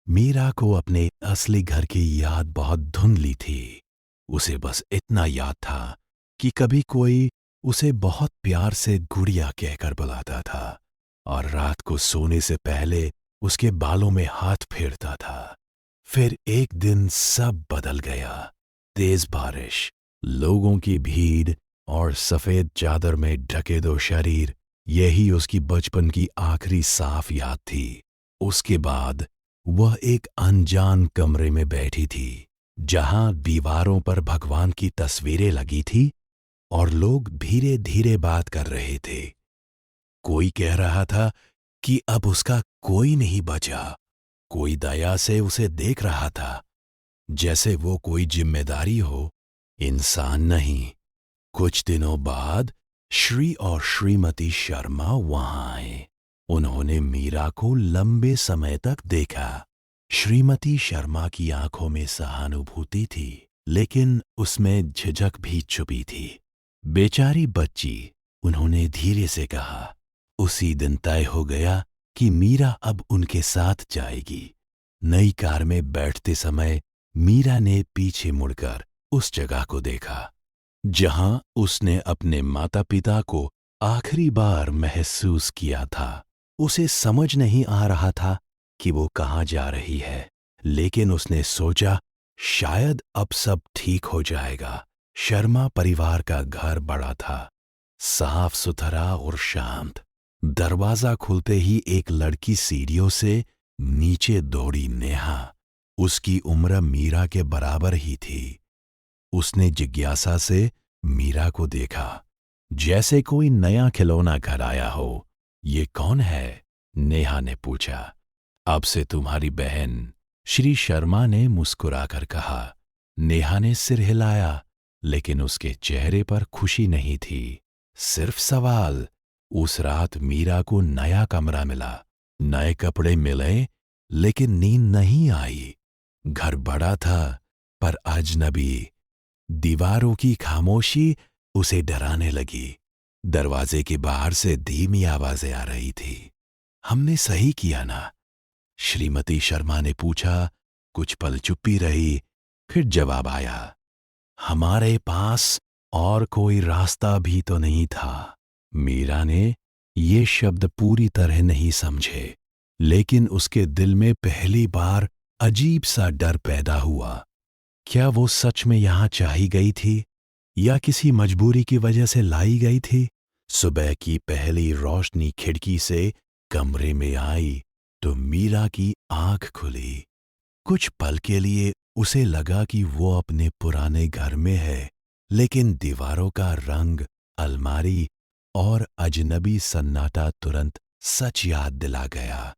मीरा को अपने असली घर की याद बहुत धुंधली थी। उसे बस इतना याद था कि कभी कोई उसे बहुत प्यार से गुड़िया कहकर बुलाता था और रात को सोने से पहले उसके बालों में हाथ फेरता था। फिर एक दिन सब बदल गया। तेज बारिश, लोगों की भीड़ और सफेद चादर में ढके दो शरीर, यही उसकी बचपन की आखिरी साफ याद थी। उसके बाद वह एक अनजान कमरे में बैठी थी, जहां दीवारों पर भगवान की तस्वीरें लगी थी और लोग धीरे धीरे बात कर रहे थे। कोई कह रहा था कि अब उसका कोई नहीं बचा। कोई दया से उसे देख रहा था, जैसे वो कोई जिम्मेदारी हो, इंसान नहीं। कुछ दिनों बाद श्री और श्रीमती शर्मा वहां आए। उन्होंने मीरा को लंबे समय तक देखा। श्रीमती शर्मा की आंखों में सहानुभूति थी, लेकिन उसमें झिझक भी छुपी थी। बेचारी बच्ची, उन्होंने धीरे से कहा। उसी दिन तय हो गया कि मीरा अब उनके साथ जाएगी। नई कार में बैठते समय मीरा ने पीछे मुड़कर उस जगह को देखा जहां उसने अपने माता पिता को आखिरी बार महसूस किया था। उसे समझ नहीं आ रहा था कि वो कहाँ जा रही है, लेकिन उसने सोचा शायद अब सब ठीक हो जाएगा। शर्मा परिवार का घर बड़ा था, साफ सुथरा और शांत। दरवाजा खुलते ही एक लड़की सीढ़ियों से नीचे दौड़ी। नेहा, उसकी उम्र मीरा के बराबर ही थी। उसने जिज्ञासा से मीरा को देखा, जैसे कोई नया खिलौना घर आया हो। ये कौन है? नेहा ने पूछा। अब से तुम्हारी बहन, श्री शर्मा ने मुस्कुराकर कहा। नेहा ने सिर हिलाया, लेकिन उसके चेहरे पर खुशी नहीं थी, सिर्फ सवाल। उस रात मीरा को नया कमरा मिला, नए कपड़े मिले, लेकिन नींद नहीं आई। घर बड़ा था, पर अजनबी। दीवारों की खामोशी उसे डराने लगी। दरवाजे के बाहर से धीमी आवाजें आ रही थी। हमने सही किया ना? श्रीमती शर्मा ने पूछा। कुछ पल चुप्पी रही, फिर जवाब आया। हमारे पास और कोई रास्ता भी तो नहीं था। मीरा ने ये शब्द पूरी तरह नहीं समझे, लेकिन उसके दिल में पहली बार अजीब सा डर पैदा हुआ। क्या वो सच में यहां चाही गई थी, या किसी मजबूरी की वजह से लाई गई थी? सुबह की पहली रोशनी खिड़की से कमरे में आई तो मीरा की आंख खुली। कुछ पल के लिए उसे लगा कि वो अपने पुराने घर में है, लेकिन दीवारों का रंग, अलमारी और अजनबी सन्नाटा तुरंत सच याद दिला गया।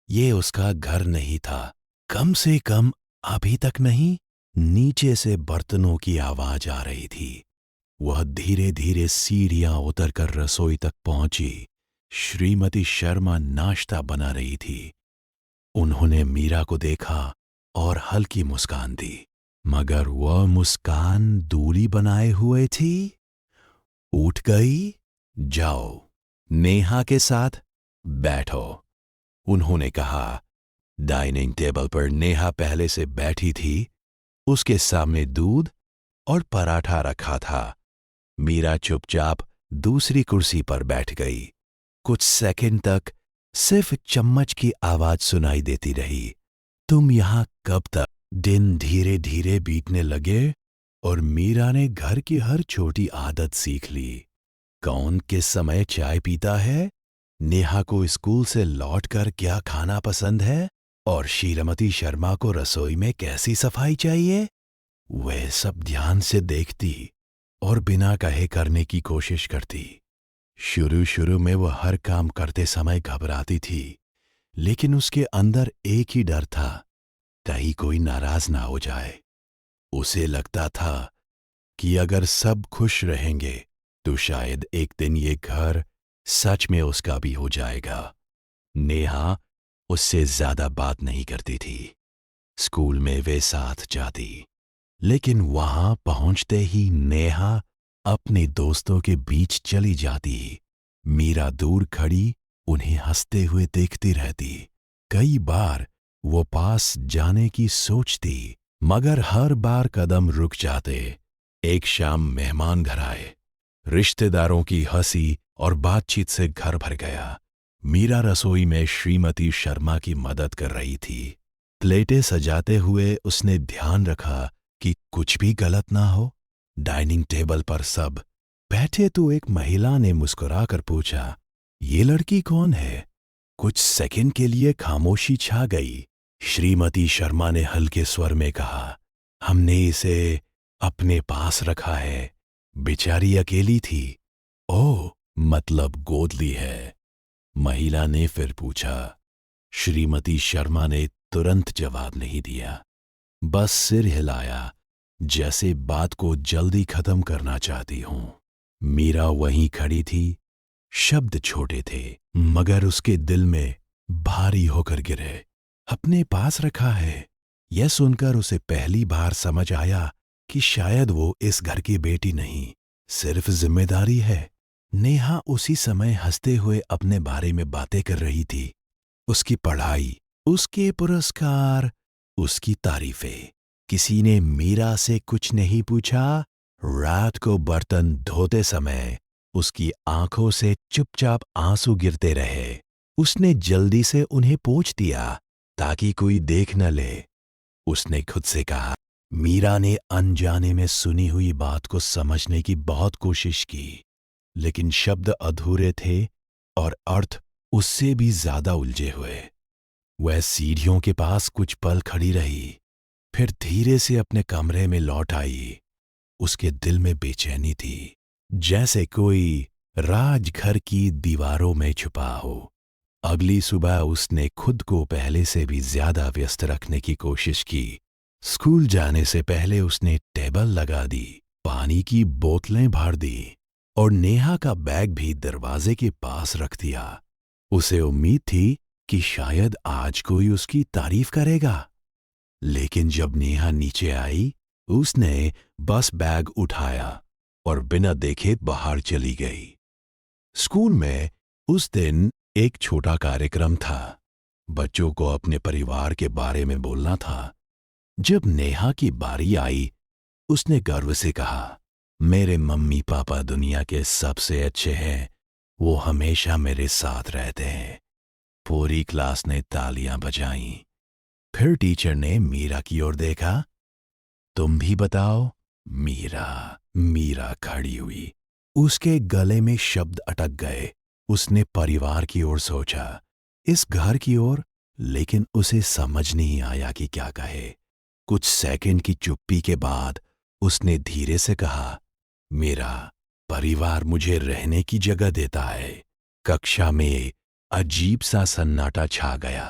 ये उसका घर नहीं था, कम से कम अभी तक नहीं। नीचे से बर्तनों की आवाज आ रही थी। वह धीरे धीरे सीढ़ियां उतरकर रसोई तक पहुंची। श्रीमती शर्मा नाश्ता बना रही थी। उन्होंने मीरा को देखा और हल्की मुस्कान दी, मगर वह मुस्कान दूरी बनाए हुए थी। उठ गई। जाओ, नेहा के साथ बैठो, उन्होंने कहा। डाइनिंग टेबल पर नेहा पहले से बैठी थी। उसके सामने दूध और पराठा रखा था। मीरा चुपचाप दूसरी कुर्सी पर बैठ गई। कुछ सेकंड तक सिर्फ चम्मच की आवाज सुनाई देती रही। तुम यहां कब तक? दिन धीरे धीरे बीतने लगे और मीरा ने घर की हर छोटी आदत सीख ली। कौन किस समय चाय पीता है, नेहा को स्कूल से लौटकर क्या खाना पसंद है, और श्रीमती शर्मा को रसोई में कैसी सफाई चाहिए, वह सब ध्यान से देखती और बिना कहे करने की कोशिश करती। शुरू शुरू में वह हर काम करते समय घबराती थी, लेकिन उसके अंदर एक ही डर था, कहीं कोई नाराज ना हो जाए। उसे लगता था कि अगर सब खुश रहेंगे तो शायद एक दिन ये घर सच में उसका भी हो जाएगा। नेहा उससे ज्यादा बात नहीं करती थी। स्कूल में वे साथ जाती, लेकिन वहां पहुंचते ही नेहा अपने दोस्तों के बीच चली जाती। मीरा दूर खड़ी उन्हें हंसते हुए देखती रहती। कई बार वो पास जाने की सोचती, मगर हर बार कदम रुक जाते। एक शाम मेहमान घर आए। रिश्तेदारों की हंसी और बातचीत से घर भर गया। मीरा रसोई में श्रीमती शर्मा की मदद कर रही थी। प्लेटें सजाते हुए उसने ध्यान रखा कि कुछ भी गलत ना हो। डाइनिंग टेबल पर सब बैठे तो एक महिला ने मुस्कुराकर पूछा, ये लड़की कौन है? कुछ सेकंड के लिए खामोशी छा गई। श्रीमती शर्मा ने हल्के स्वर में कहा, हमने इसे अपने पास रखा है। बेचारी अकेली थी। ओह, मतलब गोद ली है? महिला ने फिर पूछा। श्रीमती शर्मा ने तुरंत जवाब नहीं दिया, बस सिर हिलाया, जैसे बात को जल्दी खत्म करना चाहती हूं। मीरा वहीं खड़ी थी। शब्द छोटे थे, मगर उसके दिल में भारी होकर गिरे। अपने पास रखा है, यह सुनकर उसे पहली बार समझ आया कि शायद वो इस घर की बेटी नहीं, सिर्फ जिम्मेदारी है। नेहा उसी समय हंसते हुए अपने बारे में बातें कर रही थी। उसकी पढ़ाई, उसके पुरस्कार, उसकी तारीफें। किसी ने मीरा से कुछ नहीं पूछा। रात को बर्तन धोते समय उसकी आंखों से चुपचाप आंसू गिरते रहे। उसने जल्दी से उन्हें पोंछ दिया ताकि कोई देख न ले। उसने खुद से कहा, मीरा ने अनजाने में सुनी हुई बात को समझने की बहुत कोशिश की, लेकिन शब्द अधूरे थे और अर्थ उससे भी ज्यादा उलझे हुए। वह सीढ़ियों के पास कुछ पल खड़ी रही, फिर धीरे से अपने कमरे में लौट आई। उसके दिल में बेचैनी थी, जैसे कोई राजघर की दीवारों में छुपा हो। अगली सुबह उसने खुद को पहले से भी ज्यादा व्यस्त रखने की कोशिश की। स्कूल जाने से पहले उसने टेबल लगा दी, पानी की बोतलें भर दी और नेहा का बैग भी दरवाजे के पास रख दिया। उसे उम्मीद थी कि शायद आज कोई उसकी तारीफ करेगा, लेकिन जब नेहा नीचे आई, उसने बस बैग उठाया और बिना देखे बाहर चली गई। स्कूल में उस दिन एक छोटा कार्यक्रम था। बच्चों को अपने परिवार के बारे में बोलना था। जब नेहा की बारी आई, उसने गर्व से कहा, मेरे मम्मी पापा दुनिया के सबसे अच्छे हैं, वो हमेशा मेरे साथ रहते हैं। पूरी क्लास ने तालियां बजाईं। फिर टीचर ने मीरा की ओर देखा। तुम भी बताओ। मीरा खड़ी हुई। उसके गले में शब्द अटक गए। उसने परिवार की ओर सोचा, इस घर की ओर, लेकिन उसे समझ नहीं आया कि क्या कहे। कुछ सेकंड की चुप्पी के बाद उसने धीरे से कहा, मेरा परिवार मुझे रहने की जगह देता है। कक्षा में अजीब सा सन्नाटा छा गया।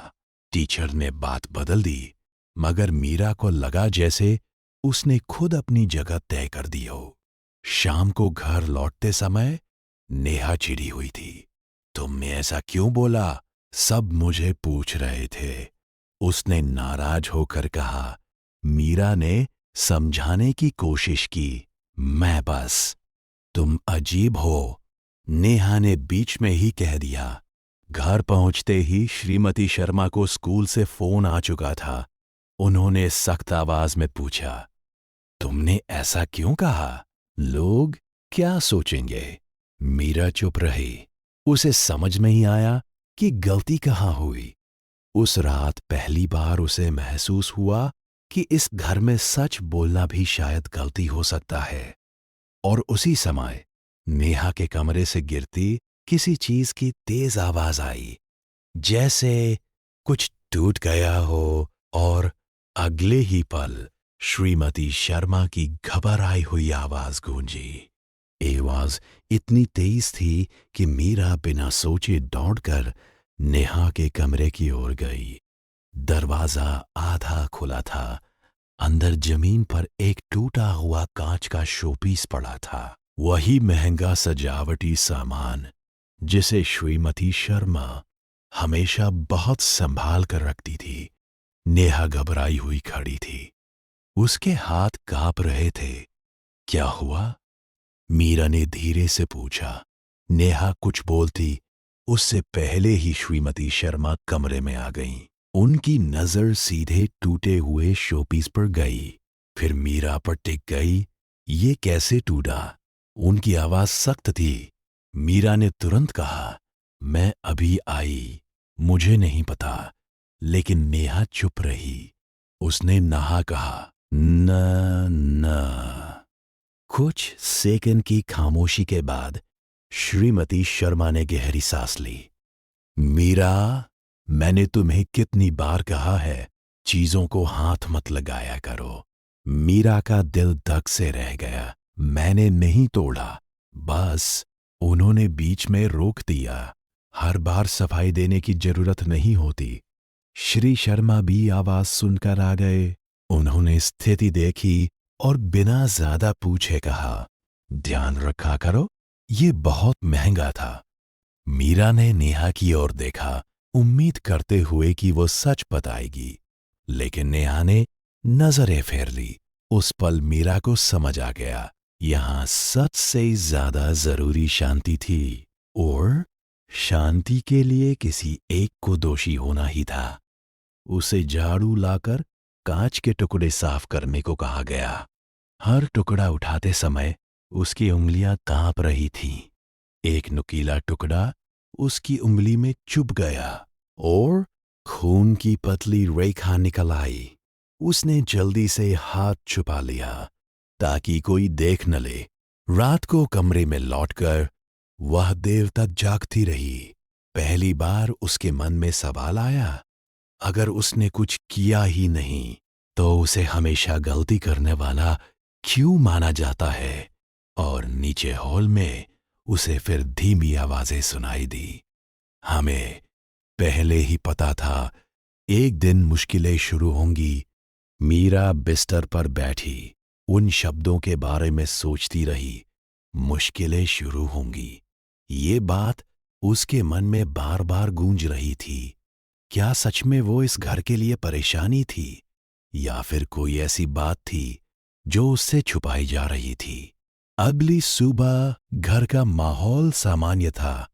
टीचर ने बात बदल दी, मगर मीरा को लगा जैसे उसने खुद अपनी जगह तय कर दी हो। शाम को घर लौटते समय नेहा चिढ़ी हुई थी। तुमने ऐसा क्यों बोला? सब मुझे पूछ रहे थे। उसने नाराज होकर कहा। मीरा ने समझाने की कोशिश की। तुम अजीब हो, नेहा ने बीच में ही कह दिया। घर पहुंचते ही श्रीमती शर्मा को स्कूल से फोन आ चुका था। उन्होंने सख्त आवाज में पूछा, तुमने ऐसा क्यों कहा? लोग क्या सोचेंगे? मीरा चुप रही। उसे समझ नहीं आया कि गलती कहाँ हुई। उस रात पहली बार उसे महसूस हुआ कि इस घर में सच बोलना भी शायद गलती हो सकता है। और उसी समय नेहा के कमरे से गिरती किसी चीज की तेज आवाज आई, जैसे कुछ टूट गया हो, और अगले ही पल श्रीमती शर्मा की घबराई हुई आवाज गूंजी। आवाज इतनी तेज थी कि मीरा बिना सोचे दौड़कर नेहा के कमरे की ओर गई। दरवाजा आधा खुला था। अंदर जमीन पर एक टूटा हुआ कांच का शोपीस पड़ा था। वही महंगा सजावटी सामान जिसे श्रीमती शर्मा हमेशा बहुत संभाल कर रखती थी। नेहा घबराई हुई खड़ी थी। उसके हाथ कांप रहे थे। क्या हुआ? मीरा ने धीरे से पूछा। नेहा कुछ बोलती उससे पहले ही श्रीमती शर्मा कमरे में आ गईं। उनकी नजर सीधे टूटे हुए शोपीस पर गई, फिर मीरा पर टिक गई। ये कैसे टूटा? उनकी आवाज सख्त थी। मीरा ने तुरंत कहा, मैं अभी आई, मुझे नहीं पता। लेकिन नेहा चुप रही। उसने नहा कहा, न न। कुछ सेकंड की खामोशी के बाद श्रीमती शर्मा ने गहरी सांस ली। मीरा, मैंने तुम्हें कितनी बार कहा है, चीजों को हाथ मत लगाया करो। मीरा का दिल धक से रह गया। मैंने नहीं तोड़ा, बस उन्होंने बीच में रोक दिया। हर बार सफाई देने की जरूरत नहीं होती। श्री शर्मा भी आवाज सुनकर आ गए। उन्होंने स्थिति देखी और बिना ज्यादा पूछे कहा, ध्यान रखा करो, ये बहुत महंगा था। मीरा ने नेहा की ओर देखा, उम्मीद करते हुए कि वो सच बताएगी। लेकिन नेहा ने नजरें फेर ली। उस पल मीरा को समझ आ गया, यहां सच से ज्यादा जरूरी शांति थी, और शांति के लिए किसी एक को दोषी होना ही था। उसे झाड़ू लाकर कांच के टुकड़े साफ करने को कहा गया। हर टुकड़ा उठाते समय उसकी उंगलियां कांप रही थीं। एक नुकीला टुकड़ा उसकी उंगली में चुभ गया और खून की पतली रेखा निकल आई। उसने जल्दी से हाथ छुपा लिया ताकि कोई देख न ले। रात को कमरे में लौटकर वह देर तक जागती रही। पहली बार उसके मन में सवाल आया, अगर उसने कुछ किया ही नहीं तो उसे हमेशा गलती करने वाला क्यों माना जाता है? और नीचे हॉल में उसे फिर धीमी आवाजें सुनाई दी। हमें पहले ही पता था एक दिन मुश्किलें शुरू होंगी। मीरा बिस्तर पर बैठी उन शब्दों के बारे में सोचती रही। मुश्किलें शुरू होंगी, ये बात उसके मन में बार बार गूंज रही थी। क्या सच में वो इस घर के लिए परेशानी थी, या फिर कोई ऐसी बात थी जो उससे छुपाई जा रही थी? अगली सुबह घर का माहौल सामान्य था,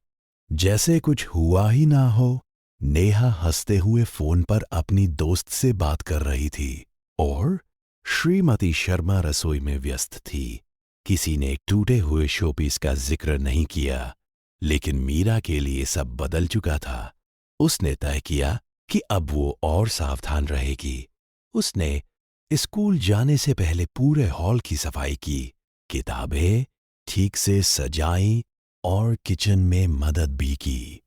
जैसे कुछ हुआ ही ना हो। नेहा हंसते हुए फोन पर अपनी दोस्त से बात कर रही थी और श्रीमती शर्मा रसोई में व्यस्त थी। किसी ने टूटे हुए शोपीस का जिक्र नहीं किया, लेकिन मीरा के लिए सब बदल चुका था। उसने तय किया कि अब वो और सावधान रहेगी। उसने स्कूल जाने से पहले पूरे हॉल की सफाई की, किताबें ठीक से सजाई और किचन में मदद भी की।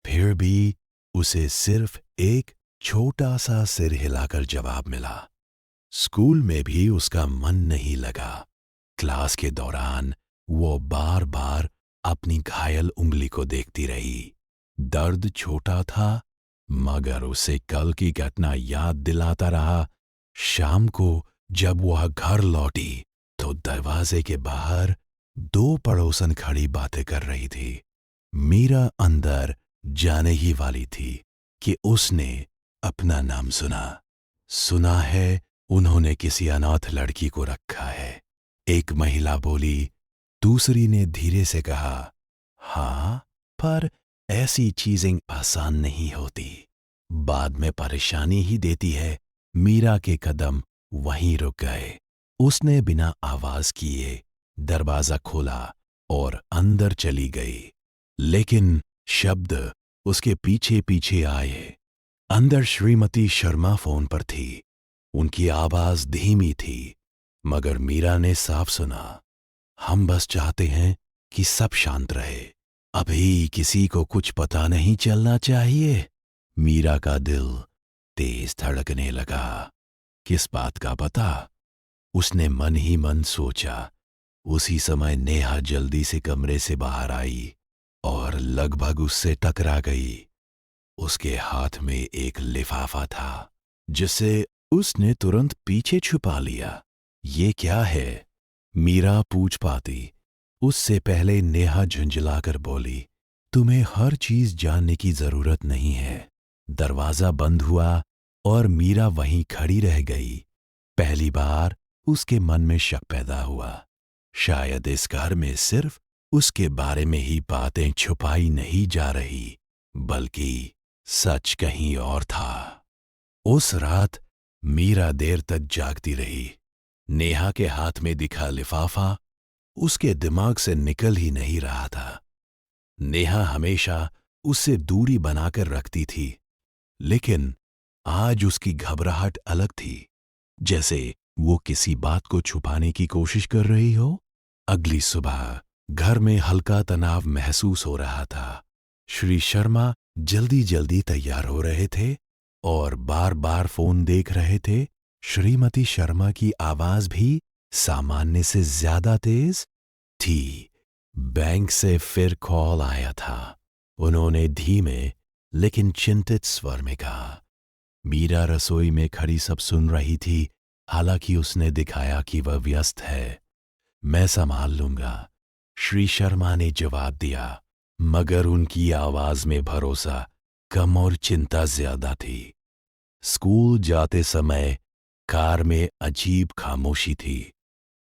फिर भी उसे सिर्फ एक छोटा सा सिर हिलाकर जवाब मिला। स्कूल में भी उसका मन नहीं लगा। क्लास के दौरान वो बार बार अपनी घायल उंगली को देखती रही। दर्द छोटा था, मगर उसे कल की घटना याद दिलाता रहा। शाम को जब वह घर लौटी तो दरवाजे के बाहर दो पड़ोसन खड़ी बातें कर रही थी। मीरा अंदर जाने ही वाली थी कि उसने अपना नाम सुना। सुना है उन्होंने किसी अनाथ लड़की को रखा है, एक महिला बोली। दूसरी ने धीरे से कहा, हाँ, पर ऐसी चीजें आसान नहीं होती, बाद में परेशानी ही देती है। मीरा के कदम वहीं रुक गए। उसने बिना आवाज किए दरवाजा खोला और अंदर चली गई, लेकिन शब्द उसके पीछे पीछे आए। अंदर श्रीमती शर्मा फोन पर थी। उनकी आवाज धीमी थी, मगर मीरा ने साफ सुना, हम बस चाहते हैं कि सब शांत रहे, अभी किसी को कुछ पता नहीं चलना चाहिए। मीरा का दिल तेज धड़कने लगा। किस बात का पता? उसने मन ही मन सोचा। उसी समय नेहा जल्दी से कमरे से बाहर आई और लगभग उससे टकरा गई। उसके हाथ में एक लिफाफा था, जिसे उसने तुरंत पीछे छुपा लिया। ये क्या है? मीरा पूछ पाती उससे पहले नेहा झुंझलाकर बोली, तुम्हें हर चीज जानने की जरूरत नहीं है। दरवाजा बंद हुआ और मीरा वहीं खड़ी रह गई। पहली बार उसके मन में शक पैदा हुआ। शायद इस घर में सिर्फ उसके बारे में ही बातें छुपाई नहीं जा रही, बल्कि सच कहीं और था। उस रात मीरा देर तक जागती रही। नेहा के हाथ में दिखा लिफाफा उसके दिमाग से निकल ही नहीं रहा था। नेहा हमेशा उससे दूरी बनाकर रखती थी, लेकिन आज उसकी घबराहट अलग थी, जैसे वो किसी बात को छुपाने की कोशिश कर रही हो। अगली सुबह घर में हल्का तनाव महसूस हो रहा था। श्री शर्मा जल्दी जल्दी तैयार हो रहे थे और बार बार फोन देख रहे थे। श्रीमती शर्मा की आवाज भी सामान्य से ज्यादा तेज थी। बैंक से फिर कॉल आया था। उन्होंने धीमे लेकिन चिंतित स्वर में कहा। मीरा रसोई में खड़ी सब सुन रही थी, हालांकि उसने दिखाया कि वह व्यस्त है। मैं संभाल लूंगा, श्री शर्मा ने जवाब दिया, मगर उनकी आवाज में भरोसा कम और चिंता ज्यादा थी। स्कूल जाते समय कार में अजीब खामोशी थी।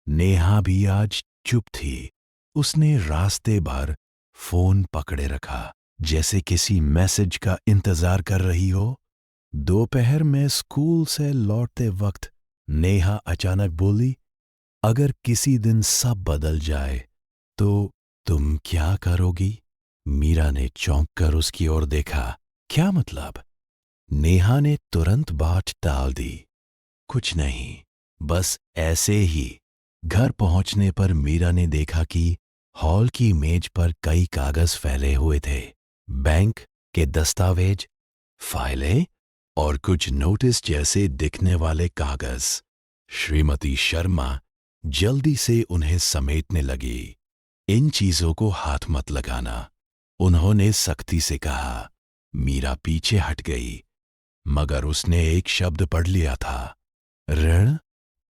नेहा भी आज चुप थी। उसने रास्ते भर फोन पकड़े रखा, जैसे किसी मैसेज का इंतजार कर रही हो। दोपहर में स्कूल से लौटते वक्त नेहा अचानक बोली, अगर किसी दिन सब बदल जाए तो तुम क्या करोगी? मीरा ने चौंक कर उसकी ओर देखा। क्या मतलब? नेहा ने तुरंत बात टाल दी। कुछ नहीं, बस ऐसे ही। घर पहुंचने पर मीरा ने देखा कि हॉल की मेज पर कई कागज फैले हुए थे। बैंक के दस्तावेज, फाइलें और कुछ नोटिस जैसे दिखने वाले कागज। श्रीमती शर्मा जल्दी से उन्हें समेटने लगी। इन चीजों को हाथ मत लगाना, उन्होंने सख्ती से कहा। मीरा पीछे हट गई, मगर उसने एक शब्द पढ़ लिया था, ऋण।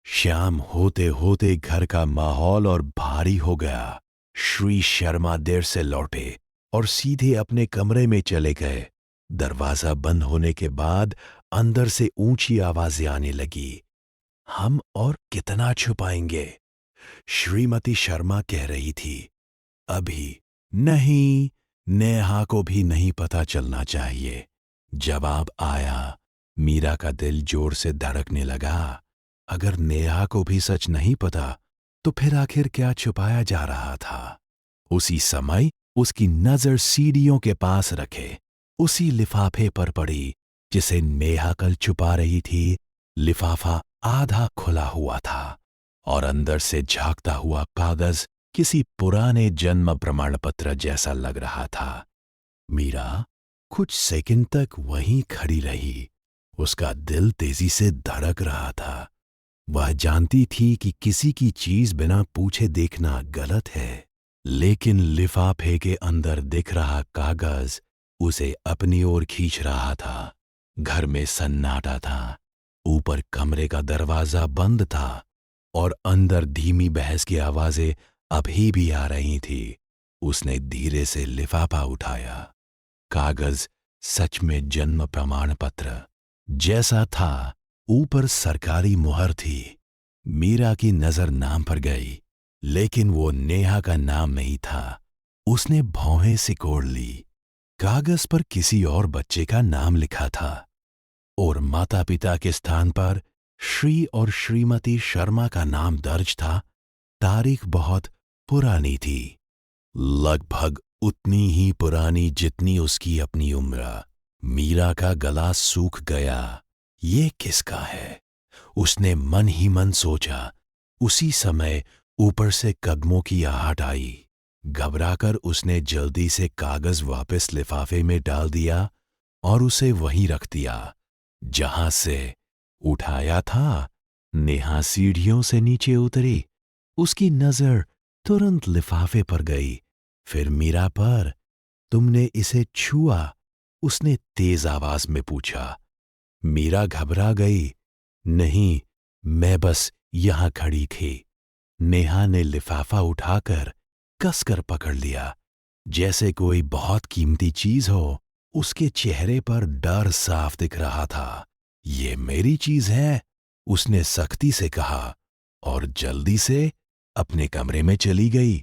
शाम होते होते घर का माहौल और भारी हो गया। श्री शर्मा देर से लौटे और सीधे अपने कमरे में चले गए। दरवाजा बंद होने के बाद अंदर से ऊंची आवाजें आने लगी। हम और कितना छुपाएंगे? श्रीमती शर्मा कह रही थी। अभी नहीं, नेहा को भी नहीं पता चलना चाहिए। जवाब आया। मीरा का दिल जोर से धड़कने लगा। अगर नेहा को भी सच नहीं पता, तो फिर आखिर क्या छुपाया जा रहा था? उसी समय उसकी नजर सीढ़ियों के पास रखे उसी लिफाफे पर पड़ी जिसे नेहा कल छुपा रही थी। लिफाफा आधा खुला हुआ था और अंदर से झांकता हुआ कागज किसी पुराने जन्म प्रमाण पत्र जैसा लग रहा था। मीरा कुछ सेकंड तक वहीं खड़ी रही। उसका दिल तेजी से धड़क रहा था। वह जानती थी कि किसी की चीज बिना पूछे देखना गलत है, लेकिन लिफाफे के अंदर दिख रहा कागज उसे अपनी ओर खींच रहा था। घर में सन्नाटा था। ऊपर कमरे का दरवाजा बंद था और अंदर धीमी बहस की आवाजें अभी भी आ रही थी। उसने धीरे से लिफाफा उठाया। कागज सच में जन्म प्रमाण पत्र जैसा था। ऊपर सरकारी मुहर थी। मीरा की नजर नाम पर गई, लेकिन वो नेहा का नाम नहीं था। उसने भौहें सिकोड़ ली। कागज पर किसी और बच्चे का नाम लिखा था और माता पिता के स्थान पर श्री और श्रीमती शर्मा का नाम दर्ज था। तारीख बहुत पुरानी थी, लगभग उतनी ही पुरानी जितनी उसकी अपनी उम्र। मीरा का गला सूख गया। ये किसका है? उसने मन ही मन सोचा। उसी समय ऊपर से कदमों की आहट आई। घबराकर उसने जल्दी से कागज वापस लिफाफे में डाल दिया और उसे वहीं रख दिया जहां से उठाया था। नेहा सीढ़ियों से नीचे उतरी। उसकी नजर तुरंत लिफाफे पर गई, फिर मीरा पर। तुमने इसे छुआ? उसने तेज आवाज में पूछा। मीरा घबरा गई। नहीं, मैं बस यहां खड़ी थी। नेहा ने लिफाफा उठाकर कसकर पकड़ लिया, जैसे कोई बहुत कीमती चीज हो। उसके चेहरे पर डर साफ दिख रहा था। ये मेरी चीज है, उसने सख्ती से कहा और जल्दी से अपने कमरे में चली गई।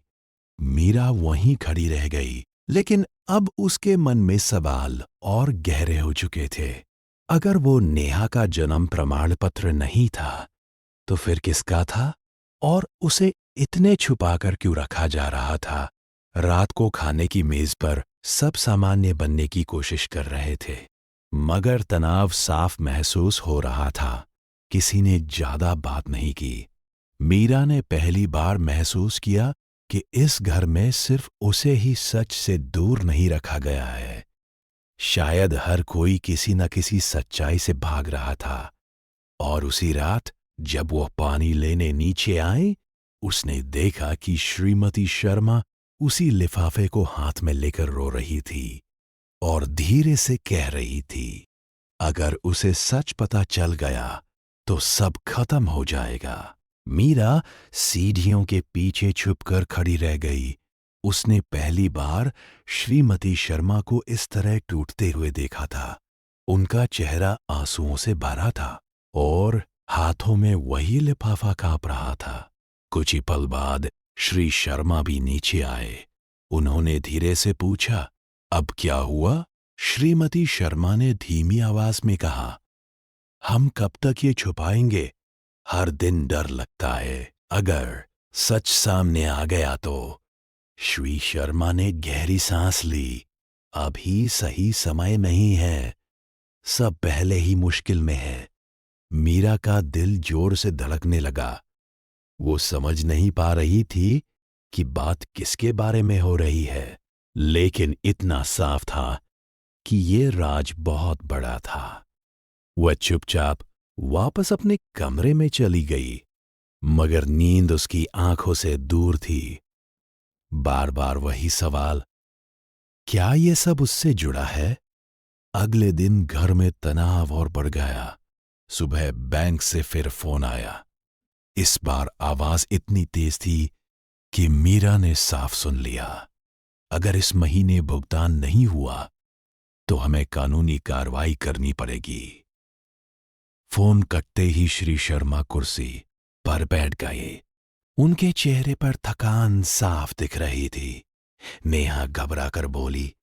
मीरा वहीं खड़ी रह गई, लेकिन अब उसके मन में सवाल और गहरे हो चुके थे। अगर वो नेहा का जन्म प्रमाण पत्र नहीं था तो फिर किसका था? और उसे इतने छुपाकर क्यों रखा जा रहा था? रात को खाने की मेज पर सब सामान्य बनने की कोशिश कर रहे थे, मगर तनाव साफ महसूस हो रहा था। किसी ने ज्यादा बात नहीं की। मीरा ने पहली बार महसूस किया कि इस घर में सिर्फ उसे ही सच से दूर नहीं रखा गया है। शायद हर कोई किसी न किसी सच्चाई से भाग रहा था। और उसी रात जब वह पानी लेने नीचे आई, उसने देखा कि श्रीमती शर्मा उसी लिफाफे को हाथ में लेकर रो रही थी और धीरे से कह रही थी, अगर उसे सच पता चल गया तो सब खत्म हो जाएगा। मीरा सीढ़ियों के पीछे छुपकर खड़ी रह गई। उसने पहली बार श्रीमती शर्मा को इस तरह टूटते हुए देखा था। उनका चेहरा आंसुओं से भरा था और हाथों में वही लिफाफा कांप रहा था। कुछ ही पल बाद श्री शर्मा भी नीचे आए। उन्होंने धीरे से पूछा, अब क्या हुआ? श्रीमती शर्मा ने धीमी आवाज में कहा, हम कब तक ये छुपाएंगे? हर दिन डर लगता है, अगर सच सामने आ गया तो। श्री शर्मा ने गहरी सांस ली। अभी सही समय नहीं है, सब पहले ही मुश्किल में है। मीरा का दिल जोर से धड़कने लगा। वो समझ नहीं पा रही थी कि बात किसके बारे में हो रही है, लेकिन इतना साफ था कि ये राज बहुत बड़ा था। वह चुपचाप वापस अपने कमरे में चली गई, मगर नींद उसकी आंखों से दूर थी। बार बार वही सवाल, क्या ये सब उससे जुड़ा है? अगले दिन घर में तनाव और बढ़ गया। सुबह बैंक से फिर फोन आया। इस बार आवाज इतनी तेज थी कि मीरा ने साफ सुन लिया, अगर इस महीने भुगतान नहीं हुआ तो हमें कानूनी कार्रवाई करनी पड़ेगी। फोन कटते ही श्री शर्मा कुर्सी पर बैठ गए। उनके चेहरे पर थकान साफ दिख रही थी। नेहा घबराकर बोली,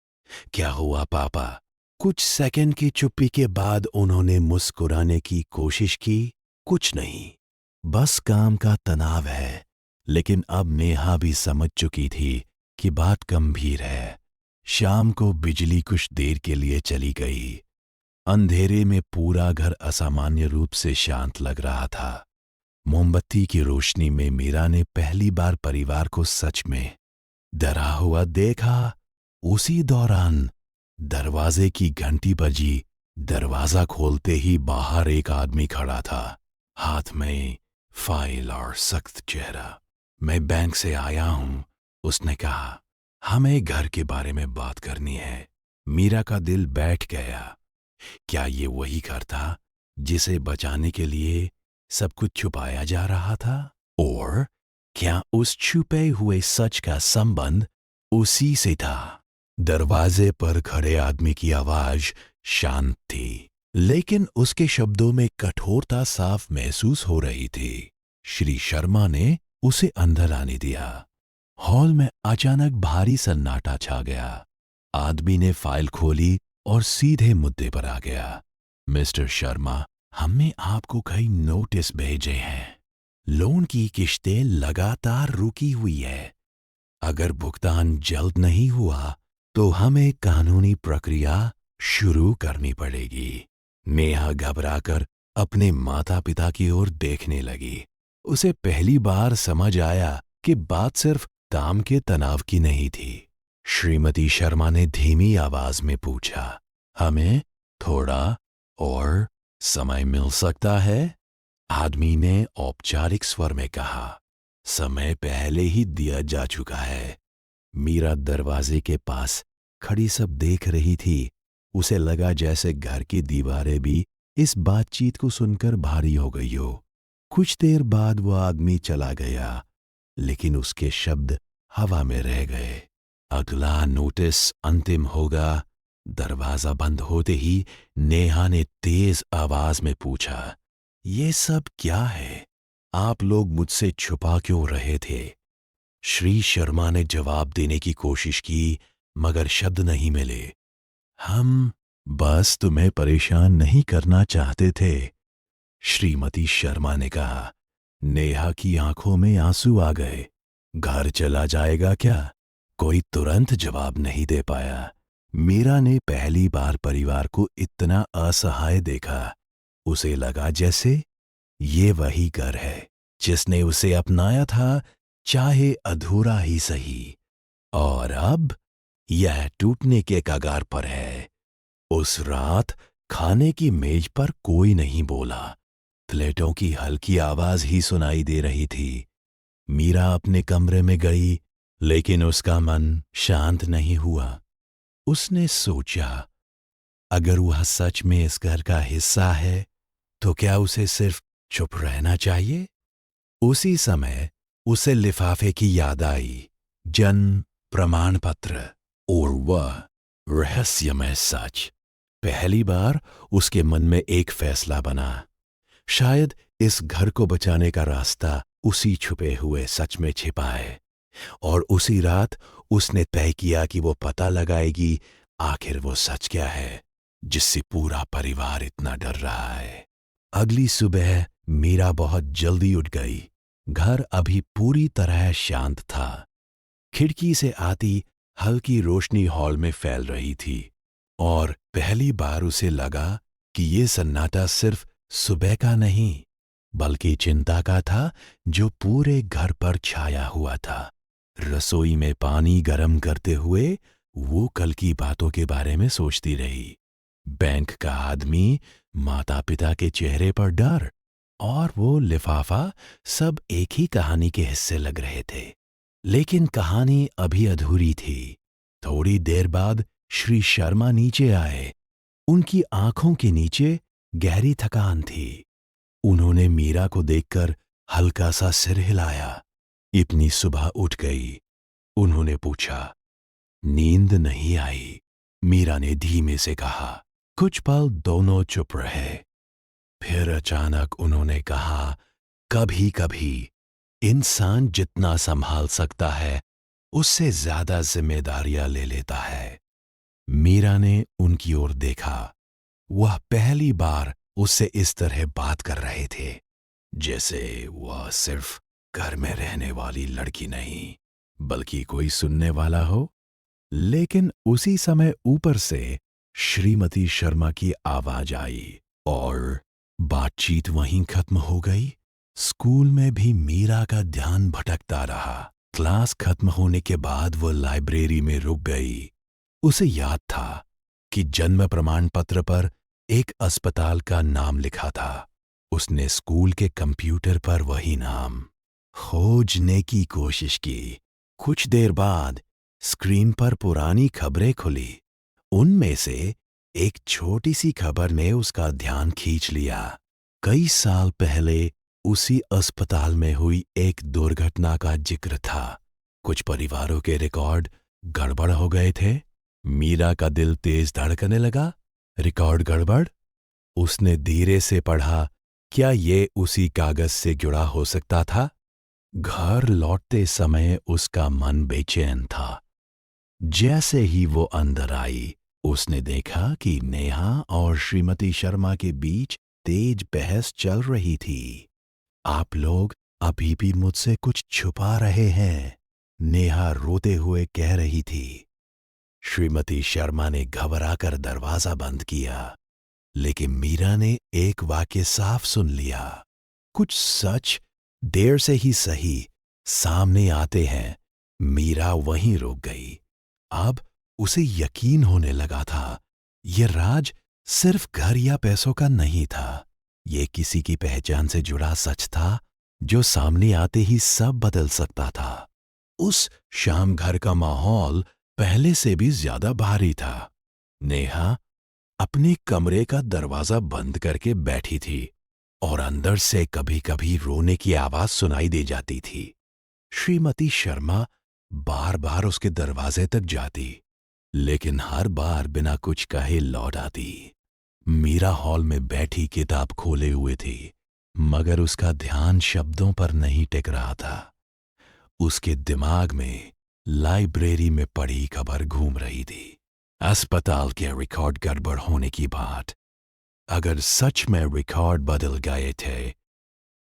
क्या हुआ पापा? कुछ सेकंड की चुप्पी के बाद उन्होंने मुस्कुराने की कोशिश की। कुछ नहीं, बस काम का तनाव है। लेकिन अब नेहा भी समझ चुकी थी कि बात गंभीर है। शाम को बिजली कुछ देर के लिए चली गई। अंधेरे में पूरा घर असामान्य रूप से शांत लग रहा था। मोमबत्ती की रोशनी में मीरा ने पहली बार परिवार को सच में डरा हुआ देखा। उसी दौरान दरवाजे की घंटी बजी। दरवाजा खोलते ही बाहर एक आदमी खड़ा था, हाथ में फाइल और सख्त चेहरा। मैं बैंक से आया हूं, उसने कहा। हमें घर के बारे में बात करनी है। मीरा का दिल बैठ गया। क्या ये वही घर था जिसे बचाने के लिए सब कुछ छुपाया जा रहा था? और क्या उस छुपे हुए सच का संबंध उसी से था? दरवाजे पर खड़े आदमी की आवाज शांत थी, लेकिन उसके शब्दों में कठोरता साफ महसूस हो रही थी। श्री शर्मा ने उसे अंदर आने दिया। हॉल में अचानक भारी सन्नाटा छा गया। आदमी ने फाइल खोली और सीधे मुद्दे पर आ गया। मिस्टर शर्मा, हमने आपको कई नोटिस भेजे हैं। लोन की किश्तें लगातार रुकी हुई है। अगर भुगतान जल्द नहीं हुआ तो हमें कानूनी प्रक्रिया शुरू करनी पड़ेगी। नेहा घबराकर अपने माता पिता की ओर देखने लगी। उसे पहली बार समझ आया कि बात सिर्फ काम के तनाव की नहीं थी। श्रीमती शर्मा ने धीमी आवाज में पूछा, हमें थोड़ा और समय मिल सकता है? आदमी ने औपचारिक स्वर में कहा, समय पहले ही दिया जा चुका है। मीरा दरवाजे के पास खड़ी सब देख रही थी। उसे लगा जैसे घर की दीवारें भी इस बातचीत को सुनकर भारी हो गई हो। कुछ देर बाद वो आदमी चला गया, लेकिन उसके शब्द हवा में रह गए। अगला नोटिस अंतिम होगा। दरवाजा बंद होते ही नेहा ने तेज आवाज में पूछा, ये सब क्या है? आप लोग मुझसे छुपा क्यों रहे थे? श्री शर्मा ने जवाब देने की कोशिश की, मगर शब्द नहीं मिले। हम बस तुम्हें परेशान नहीं करना चाहते थे, श्रीमती शर्मा ने कहा। नेहा की आंखों में आंसू आ गए। घर चला जाएगा क्या? कोई तुरंत जवाब नहीं दे पाया। मीरा ने पहली बार परिवार को इतना असहाय देखा। उसे लगा जैसे ये वही घर है जिसने उसे अपनाया था, चाहे अधूरा ही सही। और अब यह टूटने के कगार पर है। उस रात खाने की मेज पर कोई नहीं बोला। प्लेटों की हल्की आवाज ही सुनाई दे रही थी। मीरा अपने कमरे में गई, लेकिन उसका मन शांत नहीं हुआ। उसने सोचा, अगर वह सच में इस घर का हिस्सा है, तो क्या उसे सिर्फ चुप रहना चाहिए? उसी समय उसे लिफाफे की याद आई, जन्म प्रमाण पत्र और वह रहस्यमय सच। पहली बार उसके मन में एक फैसला बना। शायद इस घर को बचाने का रास्ता उसी छुपे हुए सच में छिपा है। और उसी रात उसने तय किया कि वो पता लगाएगी आखिर वो सच क्या है जिससे पूरा परिवार इतना डर रहा है। अगली सुबह मीरा बहुत जल्दी उठ गई। घर अभी पूरी तरह शांत था। खिड़की से आती हल्की रोशनी हॉल में फैल रही थी और पहली बार उसे लगा कि ये सन्नाटा सिर्फ सुबह का नहीं, बल्कि चिंता का था जो पूरे घर पर छाया हुआ था। रसोई में पानी गर्म करते हुए वो कल की बातों के बारे में सोचती रही। बैंक का आदमी, माता पिता के चेहरे पर डर और वो लिफाफा, सब एक ही कहानी के हिस्से लग रहे थे। लेकिन कहानी अभी अधूरी थी। थोड़ी देर बाद श्री शर्मा नीचे आए। उनकी आंखों के नीचे गहरी थकान थी। उन्होंने मीरा को देखकर हल्का सा सिर हिलाया। इतनी सुबह उठ गई? उन्होंने पूछा। नींद नहीं आई, मीरा ने धीमे से कहा। कुछ पल दोनों चुप रहे। फिर अचानक उन्होंने कहा, कभी कभी इंसान जितना संभाल सकता है उससे ज्यादा जिम्मेदारियां ले लेता है। मीरा ने उनकी ओर देखा। वह पहली बार उससे इस तरह बात कर रहे थे, जैसे वह सिर्फ घर में रहने वाली लड़की नहीं, बल्कि कोई सुनने वाला हो। लेकिन उसी समय ऊपर से श्रीमती शर्मा की आवाज आई और बातचीत वहीं खत्म हो गई। स्कूल में भी मीरा का ध्यान भटकता रहा। क्लास खत्म होने के बाद वो लाइब्रेरी में रुक गई। उसे याद था कि जन्म प्रमाण पत्र पर एक अस्पताल का नाम लिखा था। उसने स्कूल के कंप्यूटर पर वही नाम खोजने की कोशिश की। कुछ देर बाद स्क्रीन पर पुरानी खबरें खुली। उनमें से एक छोटी सी खबर ने उसका ध्यान खींच लिया। कई साल पहले उसी अस्पताल में हुई एक दुर्घटना का जिक्र था। कुछ परिवारों के रिकॉर्ड गड़बड़ हो गए थे। मीरा का दिल तेज धड़कने लगा। रिकॉर्ड गड़बड़? उसने धीरे से पढ़ा। क्या ये उसी कागज से जुड़ा हो सकता था? घर लौटते समय उसका मन बेचैन था। जैसे ही वो अंदर आई, उसने देखा कि नेहा और श्रीमती शर्मा के बीच तेज बहस चल रही थी। आप लोग अभी भी मुझसे कुछ छुपा रहे हैं, नेहा रोते हुए कह रही थी। श्रीमती शर्मा ने घबराकर दरवाजा बंद किया, लेकिन मीरा ने एक वाक्य साफ सुन लिया। कुछ सच देर से ही सही सामने आते हैं। मीरा वहीं रुक गई। अब उसे यकीन होने लगा था, यह राज सिर्फ घर या पैसों का नहीं था। ये किसी की पहचान से जुड़ा सच था जो सामने आते ही सब बदल सकता था। उस शाम घर का माहौल पहले से भी ज्यादा भारी था। नेहा अपने कमरे का दरवाजा बंद करके बैठी थी और अंदर से कभी कभी रोने की आवाज सुनाई दे जाती थी। श्रीमती शर्मा बार बार उसके दरवाजे तक जाती, लेकिन हर बार बिना कुछ कहे लौट आती। मीरा हॉल में बैठी किताब खोले हुए थी, मगर उसका ध्यान शब्दों पर नहीं टिक रहा था। उसके दिमाग में लाइब्रेरी में पड़ी खबर घूम रही थी। अस्पताल के रिकॉर्ड गड़बड़ होने की बात। अगर सच में रिकॉर्ड बदल गए थे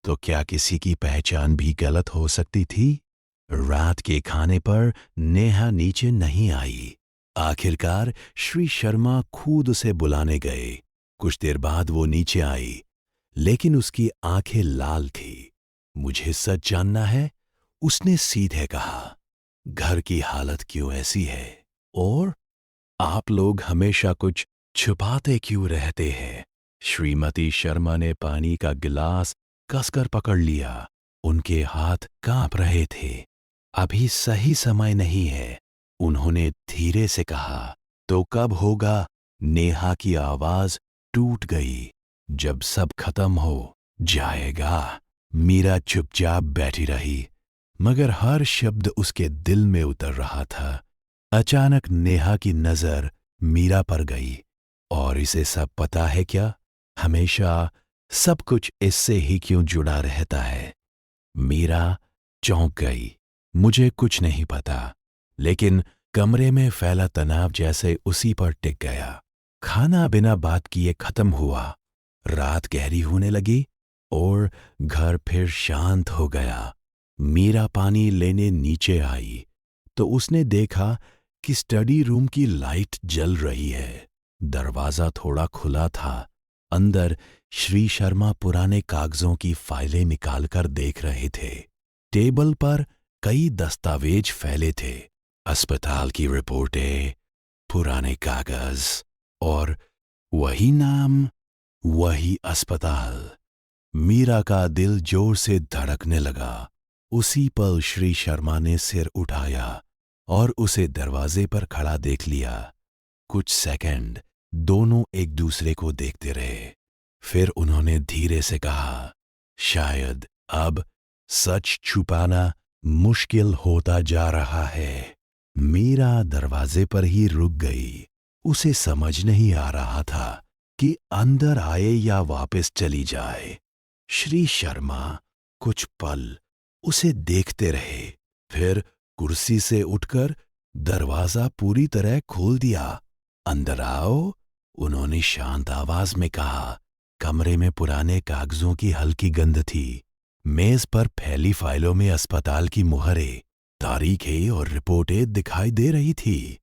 तो क्या किसी की पहचान भी गलत हो सकती थी? रात के खाने पर नेहा नीचे नहीं आई। आखिरकार श्री शर्मा खुद उसे बुलाने गए। कुछ देर बाद वो नीचे आई, लेकिन उसकी आंखें लाल थी। मुझे सच जानना है, उसने सीधे कहा। घर की हालत क्यों ऐसी है? और आप लोग हमेशा कुछ छुपाते क्यों रहते हैं? श्रीमती शर्मा ने पानी का गिलास कसकर पकड़ लिया। उनके हाथ कांप रहे थे। अभी सही समय नहीं है, उन्होंने धीरे से कहा। तो कब होगा? नेहा की आवाज टूट गई। जब सब खत्म हो जाएगा। मीरा चुपचाप बैठी रही, मगर हर शब्द उसके दिल में उतर रहा था। अचानक नेहा की नजर मीरा पर गई। और इसे सब पता है क्या? हमेशा सब कुछ इससे ही क्यों जुड़ा रहता है? मीरा चौंक गई। मुझे कुछ नहीं पता, लेकिन कमरे में फैला तनाव जैसे उसी पर टिक गया। खाना बिना बात किए खत्म हुआ। रात गहरी होने लगी और घर फिर शांत हो गया। मीरा पानी लेने नीचे आई तो उसने देखा कि स्टडी रूम की लाइट जल रही है। दरवाजा थोड़ा खुला था। अंदर श्री शर्मा पुराने कागजों की फाइलें निकालकर देख रहे थे। टेबल पर कई दस्तावेज फैले थे। अस्पताल की रिपोर्टें, पुराने कागज और वही नाम, वही अस्पताल। मीरा का दिल जोर से धड़कने लगा। उसी पल श्री शर्मा ने सिर उठाया और उसे दरवाजे पर खड़ा देख लिया। कुछ सेकंड दोनों एक दूसरे को देखते रहे। फिर उन्होंने धीरे से कहा, शायद अब सच छुपाना मुश्किल होता जा रहा है। मीरा दरवाजे पर ही रुक गई। उसे समझ नहीं आ रहा था कि अंदर आए या वापस चली जाए। श्री शर्मा कुछ पल उसे देखते रहे, फिर कुर्सी से उठकर दरवाजा पूरी तरह खोल दिया। अंदर आओ, उन्होंने शांत आवाज में कहा। कमरे में पुराने कागजों की हल्की गंध थी। मेज पर फैली फाइलों में अस्पताल की मुहरें, तारीखें और रिपोर्टें दिखाई दे रही थी।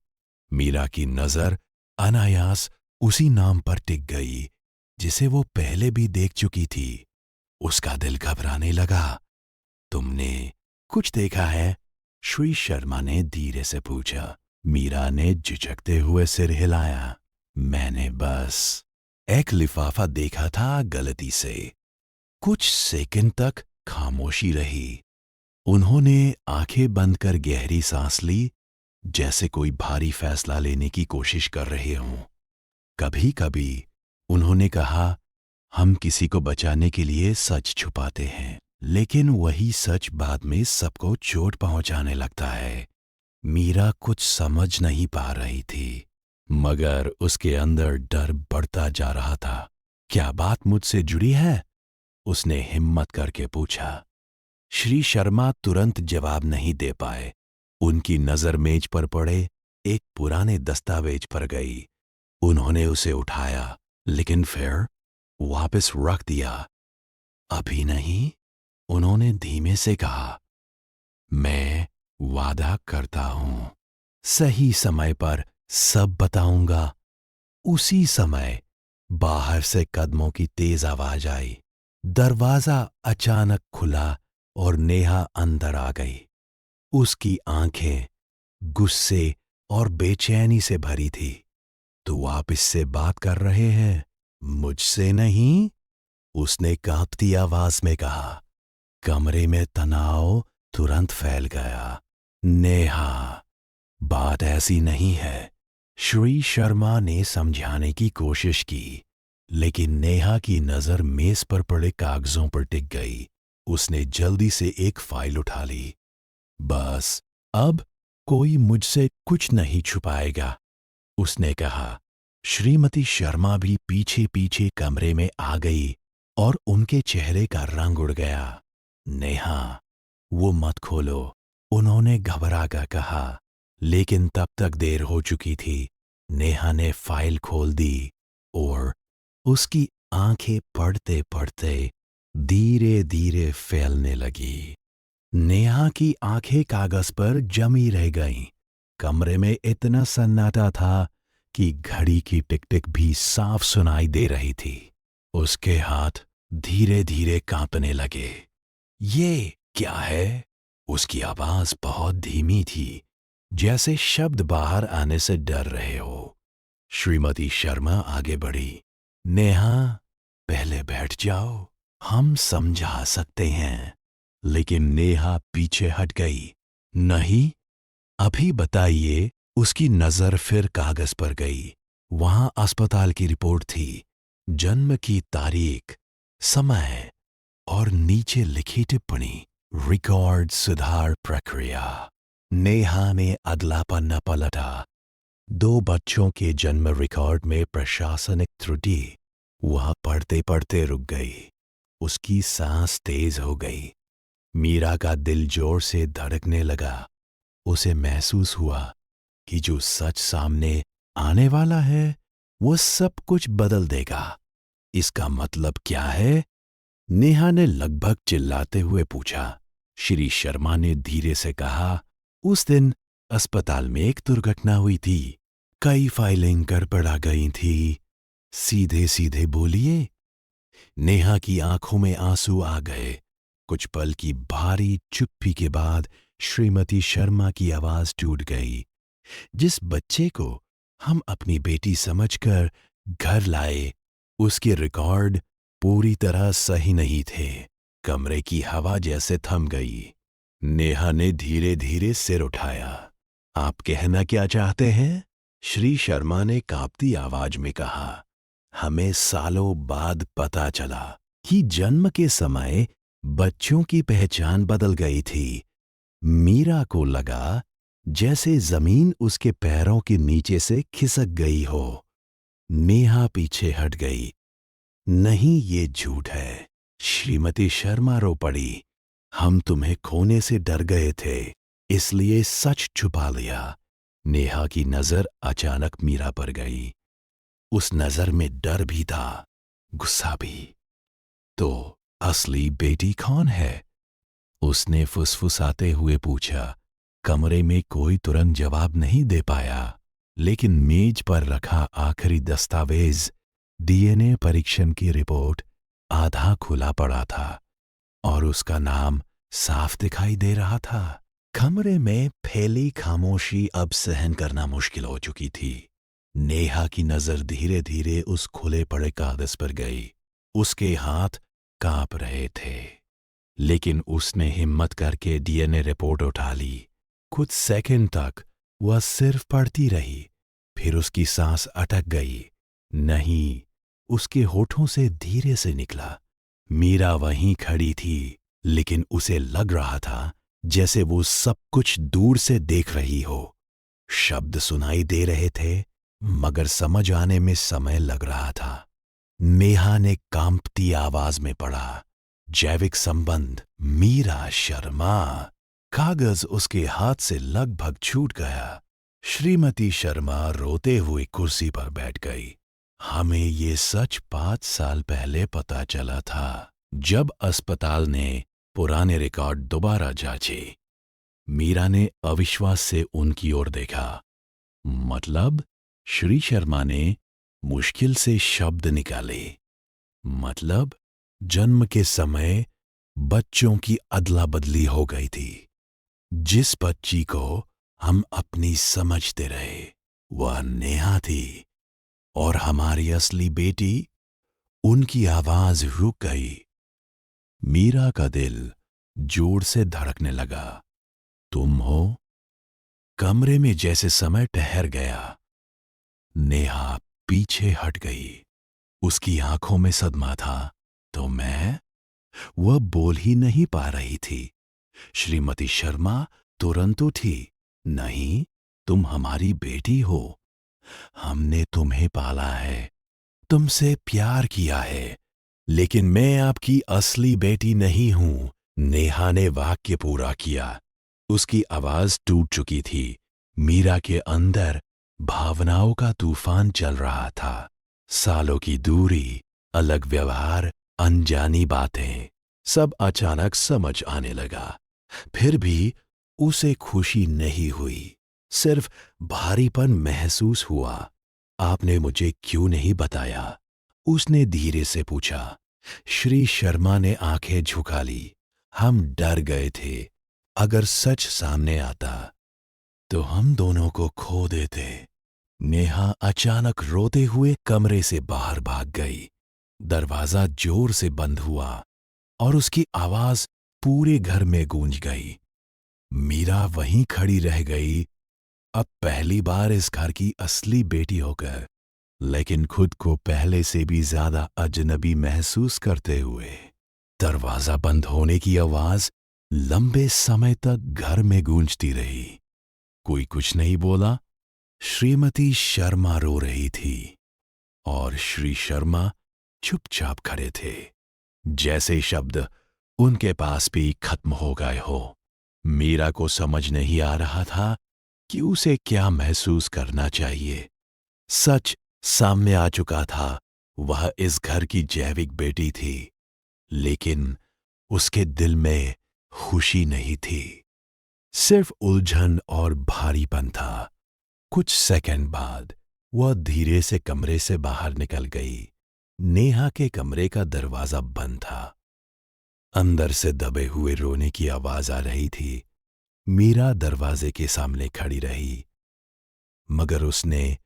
मीरा की नजर अनायास उसी नाम पर टिक गई जिसे वो पहले भी देख चुकी थी। उसका दिल घबराने लगा। तुमने कुछ देखा है? श्री शर्मा ने धीरे से पूछा। मीरा ने झिझकते हुए सिर हिलाया। मैंने बस एक लिफाफा देखा था गलती से। कुछ सेकंड तक खामोशी रही। उन्होंने आंखें बंद कर गहरी सांस ली, जैसे कोई भारी फैसला लेने की कोशिश कर रहे हों। कभी कभी उन्होंने कहा, हम किसी को बचाने के लिए सच छुपाते हैं, लेकिन वही सच बाद में सबको चोट पहुंचाने लगता है। मीरा कुछ समझ नहीं पा रही थी, मगर उसके अंदर डर बढ़ता जा रहा था। क्या बात मुझसे जुड़ी है? उसने हिम्मत करके पूछा। श्री शर्मा तुरंत जवाब नहीं दे पाए। उनकी नजर मेज पर पड़े एक पुराने दस्तावेज पर गई। उन्होंने उसे उठाया, लेकिन फिर वापस रख दिया। अभी नहीं, उन्होंने धीमे से कहा। मैं वादा करता हूं, सही समय पर सब बताऊंगा। उसी समय बाहर से कदमों की तेज आवाज आई। दरवाजा अचानक खुला और नेहा अंदर आ गई। उसकी आंखें गुस्से और बेचैनी से भरी थी। तो आप इससे बात कर रहे हैं, मुझसे नहीं? उसने कांपती आवाज में कहा। कमरे में तनाव तुरंत फैल गया। नेहा, बात ऐसी नहीं है। श्री शर्मा ने समझाने की कोशिश की, लेकिन नेहा की नजर मेज पर पड़े कागजों पर टिक गई। उसने जल्दी से एक फाइल उठा ली। बस अब कोई मुझसे कुछ नहीं छुपाएगा, उसने कहा। श्रीमती शर्मा भी पीछे पीछे कमरे में आ गई और उनके चेहरे का रंग उड़ गया। नेहा, वो मत खोलो, उन्होंने घबरा कर कहा, लेकिन तब तक देर हो चुकी थी। नेहा ने फाइल खोल दी और उसकी आंखें पढ़ते पढ़ते धीरे धीरे फैलने लगी। नेहा की आंखें कागज पर जमी रह गईं। कमरे में इतना सन्नाटा था कि घड़ी की टिक टिक भी साफ सुनाई दे रही थी। उसके हाथ धीरे धीरे कांपने लगे। ये क्या है? उसकी आवाज बहुत धीमी थी, जैसे शब्द बाहर आने से डर रहे हो। श्रीमती शर्मा आगे बढ़ी। नेहा, पहले बैठ जाओ, हम समझा सकते हैं। लेकिन नेहा पीछे हट गई। नहीं, अभी बताइए। उसकी नजर फिर कागज पर गई। वहां अस्पताल की रिपोर्ट थी, जन्म की तारीख, समय और नीचे लिखी टिप्पणी, रिकॉर्ड सुधार प्रक्रिया। नेहा ने अगला पन्ना पलटा। 2 बच्चों के जन्म रिकॉर्ड में प्रशासनिक त्रुटि। वह पढ़ते पढ़ते रुक गई। उसकी सांस तेज हो गई। मीरा का दिल जोर से धड़कने लगा। उसे महसूस हुआ कि जो सच सामने आने वाला है वो सब कुछ बदल देगा। इसका मतलब क्या है? नेहा ने लगभग चिल्लाते हुए पूछा। श्री शर्मा ने धीरे से कहा, उस दिन अस्पताल में एक दुर्घटना हुई थी। कई फाइलें गड़बड़ा गई थी। सीधे सीधे बोलिए। नेहा की आंखों में आंसू आ गए। कुछ पल की भारी चुप्पी के बाद श्रीमती शर्मा की आवाज टूट गई। जिस बच्चे को हम अपनी बेटी समझकर घर लाए, उसके रिकॉर्ड पूरी तरह सही नहीं थे। कमरे की हवा जैसे थम गई। नेहा ने धीरे धीरे सिर उठाया। आप कहना क्या चाहते हैं? श्री शर्मा ने कांपती आवाज में कहा। हमें सालों बाद पता चला कि जन्म के समय बच्चों की पहचान बदल गई थी। मीरा को लगा जैसे जमीन उसके पैरों के नीचे से खिसक गई हो। नेहा पीछे हट गई। नहीं, ये झूठ है। श्रीमती शर्मा रो पड़ी। हम तुम्हें खोने से डर गए थे, इसलिए सच छुपा लिया। नेहा की नजर अचानक मीरा पर गई। उस नजर में डर भी था, गुस्सा भी। तो असली बेटी कौन है? उसने फुसफुसाते हुए पूछा। कमरे में कोई तुरंत जवाब नहीं दे पाया, लेकिन मेज पर रखा आखिरी दस्तावेज, डीएनए परीक्षण की रिपोर्ट, आधा खुला पड़ा था और उसका नाम साफ दिखाई दे रहा था। कमरे में फैली खामोशी अब सहन करना मुश्किल हो चुकी थी। नेहा की नजर धीरे धीरे उस खुले पड़े कागज पर गई। उसके हाथ कांप रहे थे, लेकिन उसने हिम्मत करके डीएनए रिपोर्ट उठा ली। कुछ सेकंड तक वह सिर्फ पढ़ती रही, फिर उसकी सांस अटक गई। नहीं, उसके होठों से धीरे से निकला। मीरा वहीं खड़ी थी, लेकिन उसे लग रहा था जैसे वो सब कुछ दूर से देख रही हो। शब्द सुनाई दे रहे थे, मगर समझ आने में समय लग रहा था। नेहा ने कांपती आवाज में पढ़ा, जैविक संबंध, मीरा शर्मा। कागज उसके हाथ से लगभग छूट गया। श्रीमती शर्मा रोते हुए कुर्सी पर बैठ गई। हमें ये सच 5 साल पहले पता चला था, जब अस्पताल ने पुराने रिकॉर्ड दोबारा जांचे। मीरा ने अविश्वास से उनकी ओर देखा। मतलब? श्री शर्मा ने मुश्किल से शब्द निकाले। मतलब, जन्म के समय बच्चों की अदला बदली हो गई थी। जिस बच्ची को हम अपनी समझते रहे, वह नेहा थी, और हमारी असली बेटी। उनकी आवाज रुक गई। मीरा का दिल जोर से धड़कने लगा। तुम हो? कमरे में जैसे समय ठहर गया। नेहा पीछे हट गई। उसकी आंखों में सदमा था। तो मैं? वह बोल ही नहीं पा रही थी। श्रीमती शर्मा तुरंत उठी। नहीं, तुम हमारी बेटी हो। हमने तुम्हें पाला है, तुमसे प्यार किया है, लेकिन मैं आपकी असली बेटी नहीं हूं। नेहा ने वाक्य पूरा किया। उसकी आवाज टूट चुकी थी। मीरा के अंदर भावनाओं का तूफान चल रहा था। सालों की दूरी, अलग व्यवहार, अनजानी बातें, सब अचानक समझ आने लगा। फिर भी उसे खुशी नहीं हुई, सिर्फ भारीपन महसूस हुआ। आपने मुझे क्यों नहीं बताया? उसने धीरे से पूछा। श्री शर्मा ने आंखें झुका ली। हम डर गए थे, अगर सच सामने आता तो हम दोनों को खो देते। नेहा अचानक रोते हुए कमरे से बाहर भाग गई। दरवाजा जोर से बंद हुआ और उसकी आवाज पूरे घर में गूंज गई। मीरा वहीं खड़ी रह गई, अब पहली बार इस घर की असली बेटी होकर, लेकिन खुद को पहले से भी ज्यादा अजनबी महसूस करते हुए। दरवाजा बंद होने की आवाज लंबे समय तक घर में गूंजती रही। कोई कुछ नहीं बोला। श्रीमती शर्मा रो रही थी और श्री शर्मा चुपचाप खड़े थे, जैसे शब्द उनके पास भी खत्म हो गए हो। मीरा को समझ नहीं आ रहा था कि उसे क्या महसूस करना चाहिए। सच सामने आ चुका था, वह इस घर की जैविक बेटी थी, लेकिन उसके दिल में खुशी नहीं थी, सिर्फ उलझन और भारीपन था। कुछ सेकंड बाद वह धीरे से कमरे से बाहर निकल गई। नेहा के कमरे का दरवाजा बंद था। अंदर से दबे हुए रोने की आवाज आ रही थी। मीरा दरवाजे के सामने खड़ी रही, मगर उसने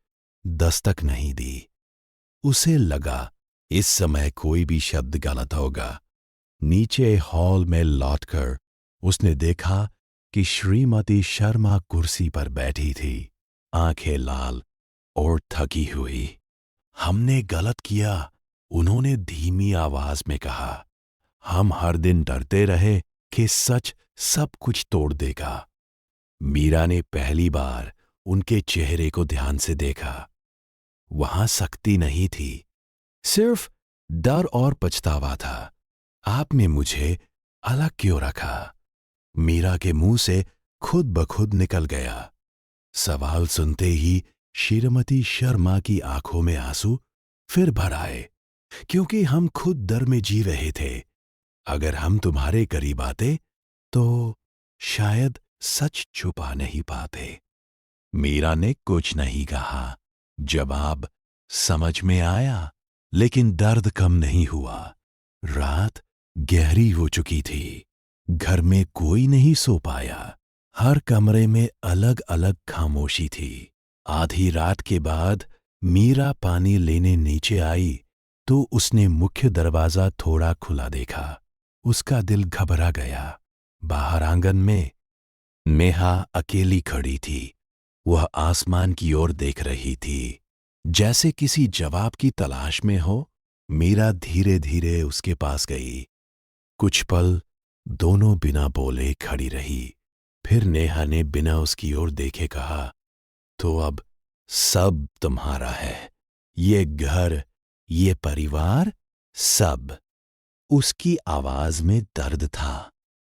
दस्तक नहीं दी। उसे लगा इस समय कोई भी शब्द गलत होगा। नीचे हॉल में लौटकर उसने देखा कि श्रीमती शर्मा कुर्सी पर बैठी थी, आंखें लाल और थकी हुई। हमने गलत किया, उन्होंने धीमी आवाज में कहा। हम हर दिन डरते रहे कि सच सब कुछ तोड़ देगा। मीरा ने पहली बार उनके चेहरे को ध्यान से देखा। वहां सख्ती नहीं थी, सिर्फ डर और पछतावा था। आपने मुझे अलग क्यों रखा? मीरा के मुंह से खुद ब खुद निकल गया। सवाल सुनते ही श्रीमती शर्मा की आंखों में आंसू फिर भर आए, क्योंकि हम खुद डर में जी रहे थे। अगर हम तुम्हारे करीब आते तो शायद सच छुपा नहीं पाते। मीरा ने कुछ नहीं कहा। जवाब समझ में आया, लेकिन दर्द कम नहीं हुआ। रात गहरी हो चुकी थी। घर में कोई नहीं सो पाया। हर कमरे में अलग अलग खामोशी थी। आधी रात के बाद मीरा पानी लेने नीचे आई तो उसने मुख्य दरवाजा थोड़ा खुला देखा। उसका दिल घबरा गया। बाहर आंगन में नेहा अकेली खड़ी थी। वह आसमान की ओर देख रही थी, जैसे किसी जवाब की तलाश में हो। मीरा धीरे धीरे उसके पास गई। कुछ पल दोनों बिना बोले खड़ी रही। फिर नेहा ने बिना उसकी ओर देखे कहा, तो अब सब तुम्हारा है, ये घर, ये परिवार, सब। उसकी आवाज में दर्द था,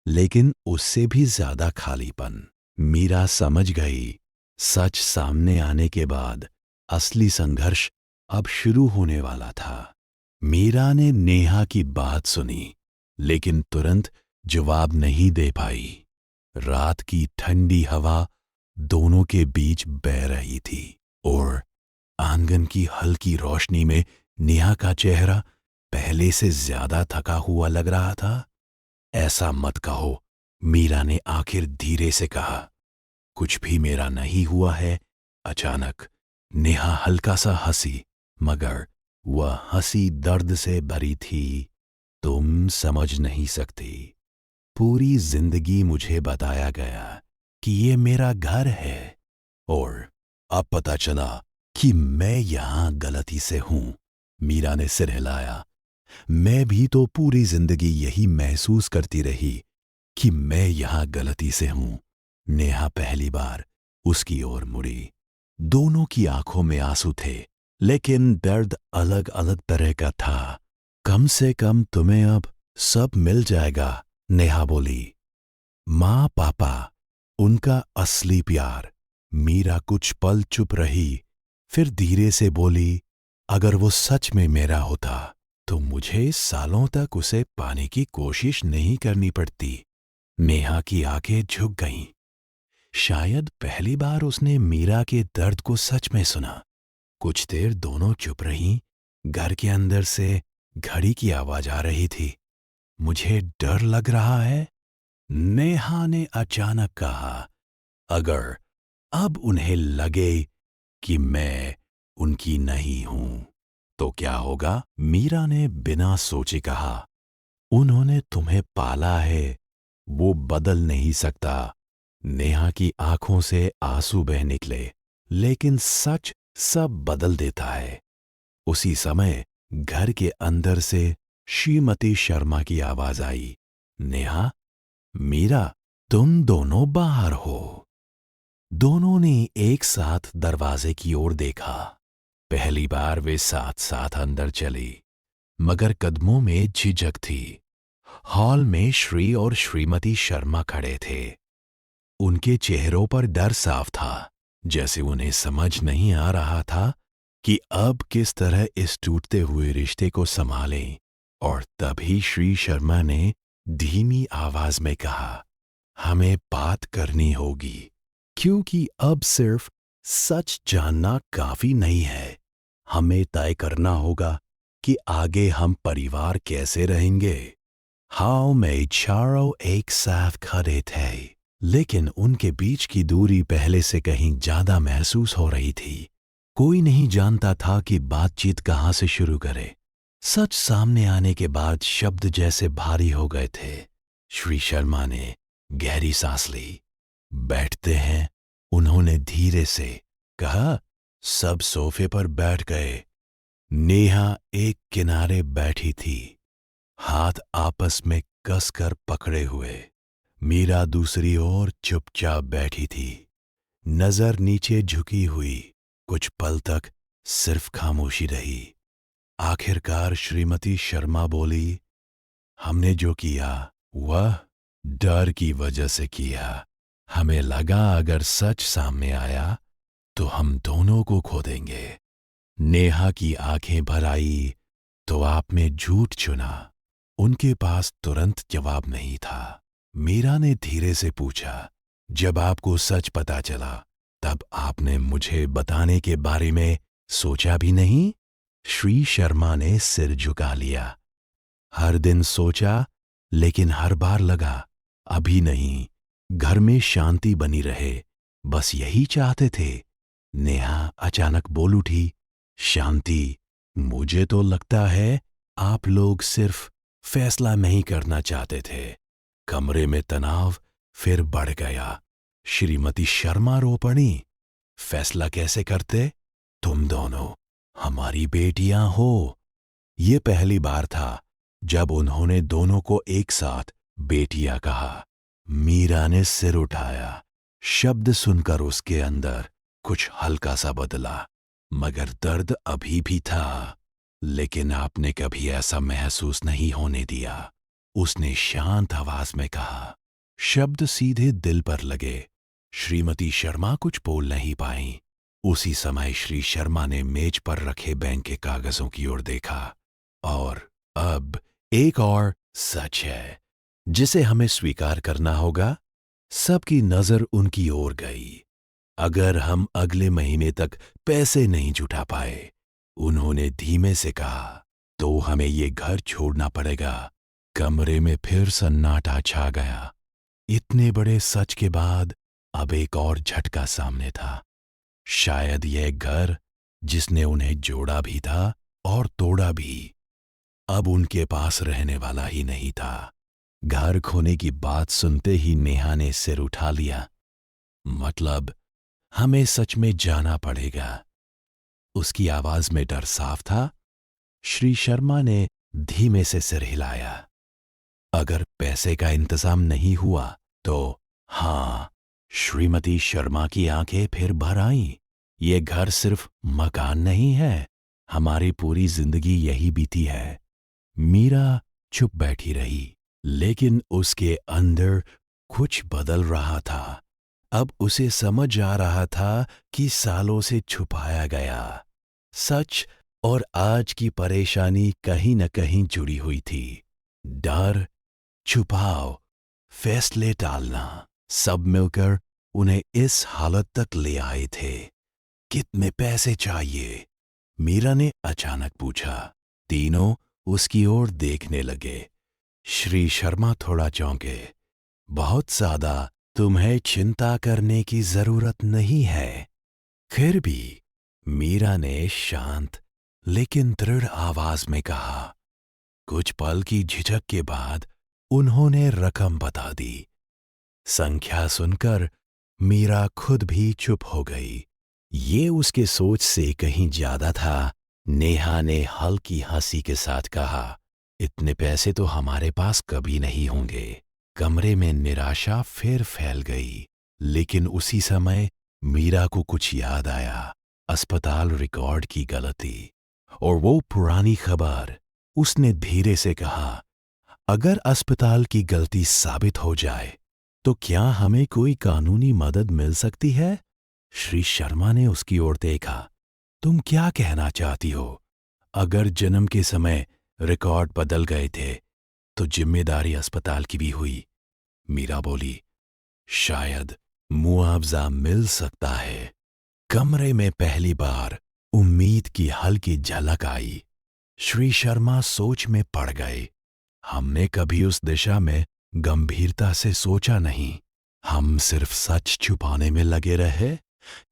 लेकिन उससे भी ज्यादा खालीपन। मीरा समझ गई, सच सामने आने के बाद असली संघर्ष अब शुरू होने वाला था। मीरा ने नेहा की बात सुनी, लेकिन तुरंत जवाब नहीं दे पाई। रात की ठंडी हवा दोनों के बीच बह रही थी और आंगन की हल्की रोशनी में नेहा का चेहरा पहले से ज्यादा थका हुआ लग रहा था। ऐसा मत कहो, मीरा ने आखिर धीरे से कहा। कुछ भी मेरा नहीं हुआ है। अचानक नेहा हल्का सा हंसी, मगर वह हंसी दर्द से भरी थी। तुम समझ नहीं सकती। पूरी जिंदगी मुझे बताया गया कि ये मेरा घर है, और अब पता चला कि मैं यहां गलती से हूं। मीरा ने सिर हिलाया। मैं भी तो पूरी जिंदगी यही महसूस करती रही कि मैं यहां गलती से हूं। नेहा पहली बार उसकी ओर मुड़ी। दोनों की आंखों में आंसू थे, लेकिन दर्द अलग अलग तरह का था। कम से कम तुम्हें अब सब मिल जाएगा, नेहा बोली। माँ पापा, उनका असली प्यार, मीरा कुछ पल चुप रही, फिर धीरे से बोली, अगर वो सच में मेरा होता तो मुझे सालों तक उसे पाने की कोशिश नहीं करनी पड़ती। नेहा की आंखें झुक गईं। शायद पहली बार उसने मीरा के दर्द को सच में सुना। कुछ देर दोनों चुप रहीं। घर के अंदर से घड़ी की आवाज आ रही थी। मुझे डर लग रहा है, नेहा ने अचानक कहा। अगर अब उन्हें लगे कि मैं उनकी नहीं हूं तो क्या होगा? मीरा ने बिना सोचे कहा। उन्होंने तुम्हें पाला है, वो बदल नहीं सकता। नेहा की आंखों से आंसू बह निकले। लेकिन सच सब बदल देता है। उसी समय घर के अंदर से श्रीमती शर्मा की आवाज आई। नेहा, मीरा, तुम दोनों बाहर हो। दोनों ने एक साथ दरवाजे की ओर देखा। पहली बार वे साथ साथ अंदर चली, मगर कदमों में झिझक थी। हॉल में श्री और श्रीमती शर्मा खड़े थे। उनके चेहरों पर डर साफ था, जैसे उन्हें समझ नहीं आ रहा था कि अब किस तरह इस टूटते हुए रिश्ते को संभालें। और तभी श्री शर्मा ने धीमी आवाज में कहा, हमें बात करनी होगी, क्योंकि अब सिर्फ सच जानना काफी नहीं है। हमें तय करना होगा कि आगे हम परिवार कैसे रहेंगे। हाउ में चारों एक साथ खड़े थे, लेकिन उनके बीच की दूरी पहले से कहीं ज्यादा महसूस हो रही थी। कोई नहीं जानता था कि बातचीत कहाँ से शुरू करे। सच सामने आने के बाद शब्द जैसे भारी हो गए थे। श्री शर्मा ने गहरी सांस ली। बैठते हैं, उन्होंने धीरे से कहा। सब सोफे पर बैठ गए। नेहा एक किनारे बैठी थी, हाथ आपस में कसकर पकड़े हुए। मीरा दूसरी ओर चुपचाप बैठी थी, नजर नीचे झुकी हुई। कुछ पल तक सिर्फ खामोशी रही। आखिरकार श्रीमती शर्मा बोली, हमने जो किया वह डर की वजह से किया। हमें लगा अगर सच सामने आया तो हम दोनों को खो देंगे। नेहा की आंखें भर आई, तो आपने झूठ चुना। उनके पास तुरंत जवाब नहीं था। मीरा ने धीरे से पूछा, जब आपको सच पता चला तब आपने मुझे बताने के बारे में सोचा भी नहीं? श्री शर्मा ने सिर झुका लिया। हर दिन सोचा, लेकिन हर बार लगा अभी नहीं। घर में शांति बनी रहे, बस यही चाहते थे। नेहा अचानक बोल उठी, शांति? मुझे तो लगता है आप लोग सिर्फ फैसला नहीं करना चाहते थे। कमरे में तनाव फिर बढ़ गया। श्रीमती शर्मा रो पड़ी। फैसला कैसे करते? तुम दोनों हमारी बेटियां हो। ये पहली बार था जब उन्होंने दोनों को एक साथ बेटियां कहा। मीरा ने सिर उठाया। शब्द सुनकर उसके अंदर कुछ हल्का सा बदला, मगर दर्द अभी भी था। लेकिन आपने कभी ऐसा महसूस नहीं होने दिया, उसने शांत आवाज में कहा। शब्द सीधे दिल पर लगे। श्रीमती शर्मा कुछ बोल नहीं पाई। उसी समय श्री शर्मा ने मेज पर रखे बैंक के कागजों की ओर देखा। और अब एक और सच है जिसे हमें स्वीकार करना होगा। सबकी नजर उनकी ओर गई। अगर हम अगले महीने तक पैसे नहीं जुटा पाए, उन्होंने धीमे से कहा, तो हमें ये घर छोड़ना पड़ेगा। कमरे में फिर सन्नाटा छा गया। इतने बड़े सच के बाद अब एक और झटका सामने था। शायद यह घर जिसने उन्हें जोड़ा भी था और तोड़ा भी, अब उनके पास रहने वाला ही नहीं था। घर खोने की बात सुनते ही नेहा ने सिर उठा लिया। मतलब हमें सच में जाना पड़ेगा। उसकी आवाज में डर साफ था। श्री शर्मा ने धीमे से सिर हिलाया। अगर पैसे का इंतजाम नहीं हुआ तो? हाँ। श्रीमती शर्मा की आंखें फिर भर आईं। ये घर सिर्फ मकान नहीं है, हमारी पूरी जिंदगी यही बीती है। मीरा चुप बैठी रही, लेकिन उसके अंदर कुछ बदल रहा था। अब उसे समझ आ रहा था कि सालों से छुपाया गया सच और आज की परेशानी कहीं न कहीं जुड़ी हुई थी। डर, छुपाव, फैसले टालना, सब मिलकर उन्हें इस हालत तक ले आए थे। कितने पैसे चाहिए? मीरा ने अचानक पूछा। तीनों उसकी ओर देखने लगे। श्री शर्मा थोड़ा चौंके। बहुत ज्यादा, तुम्हें चिंता करने की जरूरत नहीं है। फिर भी मीरा ने शांत लेकिन दृढ़ आवाज में कहा। कुछ पल की झिझक के बाद उन्होंने रकम बता दी। संख्या सुनकर मीरा खुद भी चुप हो गई। ये उसके सोच से कहीं ज्यादा था। नेहा ने हल्की हंसी के साथ कहा, इतने पैसे तो हमारे पास कभी नहीं होंगे। कमरे में निराशा फिर फैल गई। लेकिन उसी समय मीरा को कुछ याद आया। अस्पताल रिकॉर्ड की गलती और वो पुरानी खबर। उसने धीरे से कहा, अगर अस्पताल की गलती साबित हो जाए तो क्या हमें कोई कानूनी मदद मिल सकती है? श्री शर्मा ने उसकी ओर देखा। तुम क्या कहना चाहती हो? अगर जन्म के समय रिकॉर्ड बदल गए थे तो जिम्मेदारी अस्पताल की भी हुई। मीरा बोली, शायद मुआवजा मिल सकता है। कमरे में पहली बार उम्मीद की हल्की झलक आई। श्री शर्मा सोच में पड़ गए। हमने कभी उस दिशा में गंभीरता से सोचा नहीं। हम सिर्फ सच छुपाने में लगे रहे।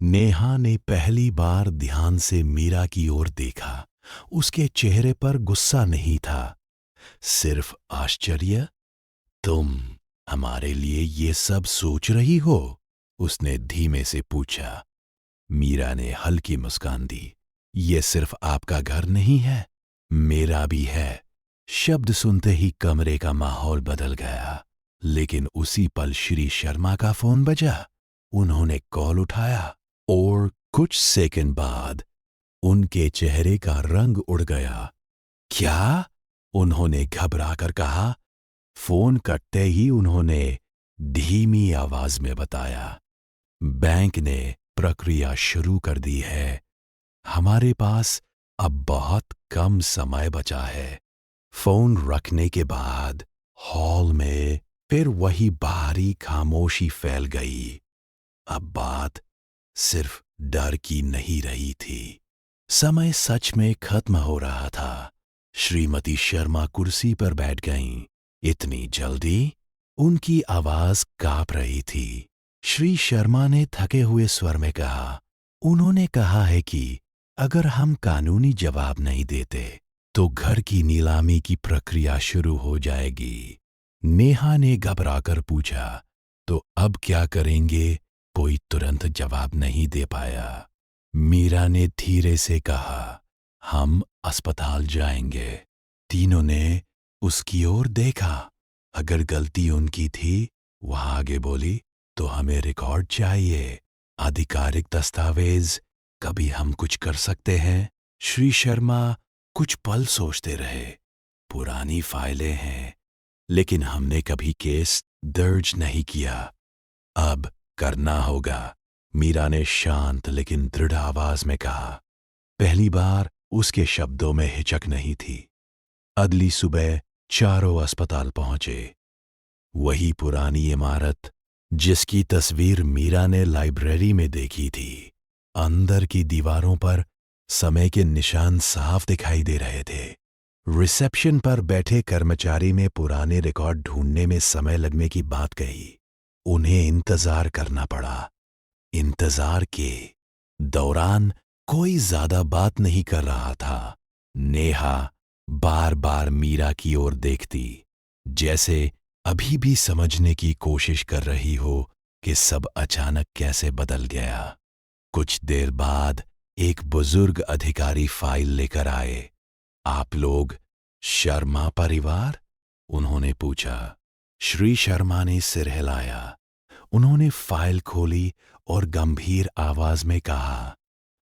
नेहा ने पहली बार ध्यान से मीरा की ओर देखा। उसके चेहरे पर गुस्सा नहीं था, सिर्फ आश्चर्य। तुम हमारे लिए ये सब सोच रही हो? उसने धीमे से पूछा। मीरा ने हल्की मुस्कान दी। ये सिर्फ आपका घर नहीं है, मेरा भी है। शब्द सुनते ही कमरे का माहौल बदल गया। लेकिन उसी पल श्री शर्मा का फोन बजा। उन्होंने कॉल उठाया और कुछ सेकंड बाद उनके चेहरे का रंग उड़ गया। क्या? उन्होंने घबराकर कहा। फोन कटते ही उन्होंने धीमी आवाज में बताया, बैंक ने प्रक्रिया शुरू कर दी है। हमारे पास अब बहुत कम समय बचा है। फोन रखने के बाद हॉल में फिर वही भारी खामोशी फैल गई। अब बात सिर्फ डर की नहीं रही थी। समय सच में खत्म हो रहा था। श्रीमती शर्मा कुर्सी पर बैठ गईं। इतनी जल्दी? उनकी आवाज कांप रही थी। श्री शर्मा ने थके हुए स्वर में कहा, उन्होंने कहा है कि अगर हम कानूनी जवाब नहीं देते तो घर की नीलामी की प्रक्रिया शुरू हो जाएगी। नेहा ने घबराकर पूछा, तो अब क्या करेंगे? कोई तुरंत जवाब नहीं दे पाया। मीरा ने धीरे से कहा, हम अस्पताल जाएंगे। तीनों ने उसकी ओर देखा। अगर गलती उनकी थी, वह आगे बोली, तो हमें रिकॉर्ड चाहिए, आधिकारिक दस्तावेज। कभी हम कुछ कर सकते हैं। श्री शर्मा कुछ पल सोचते रहे। पुरानी फाइलें हैं, लेकिन हमने कभी केस दर्ज नहीं किया। अब करना होगा, मीरा ने शांत लेकिन दृढ़ आवाज में कहा। पहली बार उसके शब्दों में हिचक नहीं थी। अगली सुबह चारों अस्पताल पहुंचे। वही पुरानी इमारत जिसकी तस्वीर मीरा ने लाइब्रेरी में देखी थी। अंदर की दीवारों पर समय के निशान साफ दिखाई दे रहे थे। रिसेप्शन पर बैठे कर्मचारी में पुराने रिकॉर्ड ढूंढने में समय लगने की बात कही। उन्हें इंतजार करना पड़ा। इंतजार के दौरान कोई ज्यादा बात नहीं कर रहा था। नेहा बार बार मीरा की ओर देखती, जैसे अभी भी समझने की कोशिश कर रही हो कि सब अचानक कैसे बदल गया। कुछ देर बाद एक बुजुर्ग अधिकारी फाइल लेकर आए। आप लोग शर्मा परिवार? उन्होंने पूछा। श्री शर्मा ने सिर हिलाया। उन्होंने फाइल खोली और गंभीर आवाज में कहा,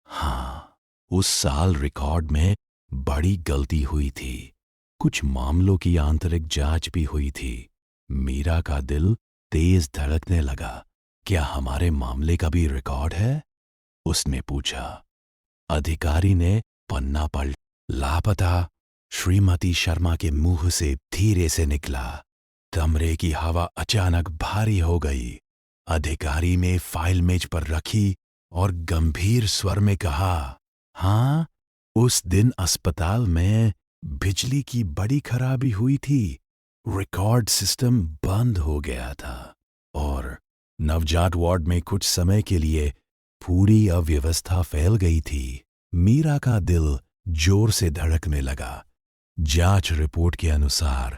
हाँ, उस साल रिकॉर्ड में बड़ी गलती हुई थी। कुछ मामलों की आंतरिक जांच भी हुई थी। मीरा का दिल तेज धड़कने लगा। क्या हमारे मामले का भी रिकॉर्ड है? उसने पूछा। अधिकारी ने पन्ना पलट। लापता श्रीमती शर्मा के मुंह से धीरे से निकला। कमरे की हवा अचानक भारी हो गई। अधिकारी ने फाइल मेज पर रखी और गंभीर स्वर में कहा, हाँ, उस दिन अस्पताल में बिजली की बड़ी खराबी हुई थी। रिकॉर्ड सिस्टम बंद हो गया था और नवजात वार्ड में कुछ समय के लिए पूरी अव्यवस्था फैल गई थी। मीरा का दिल जोर से धड़कने लगा। जांच रिपोर्ट के अनुसार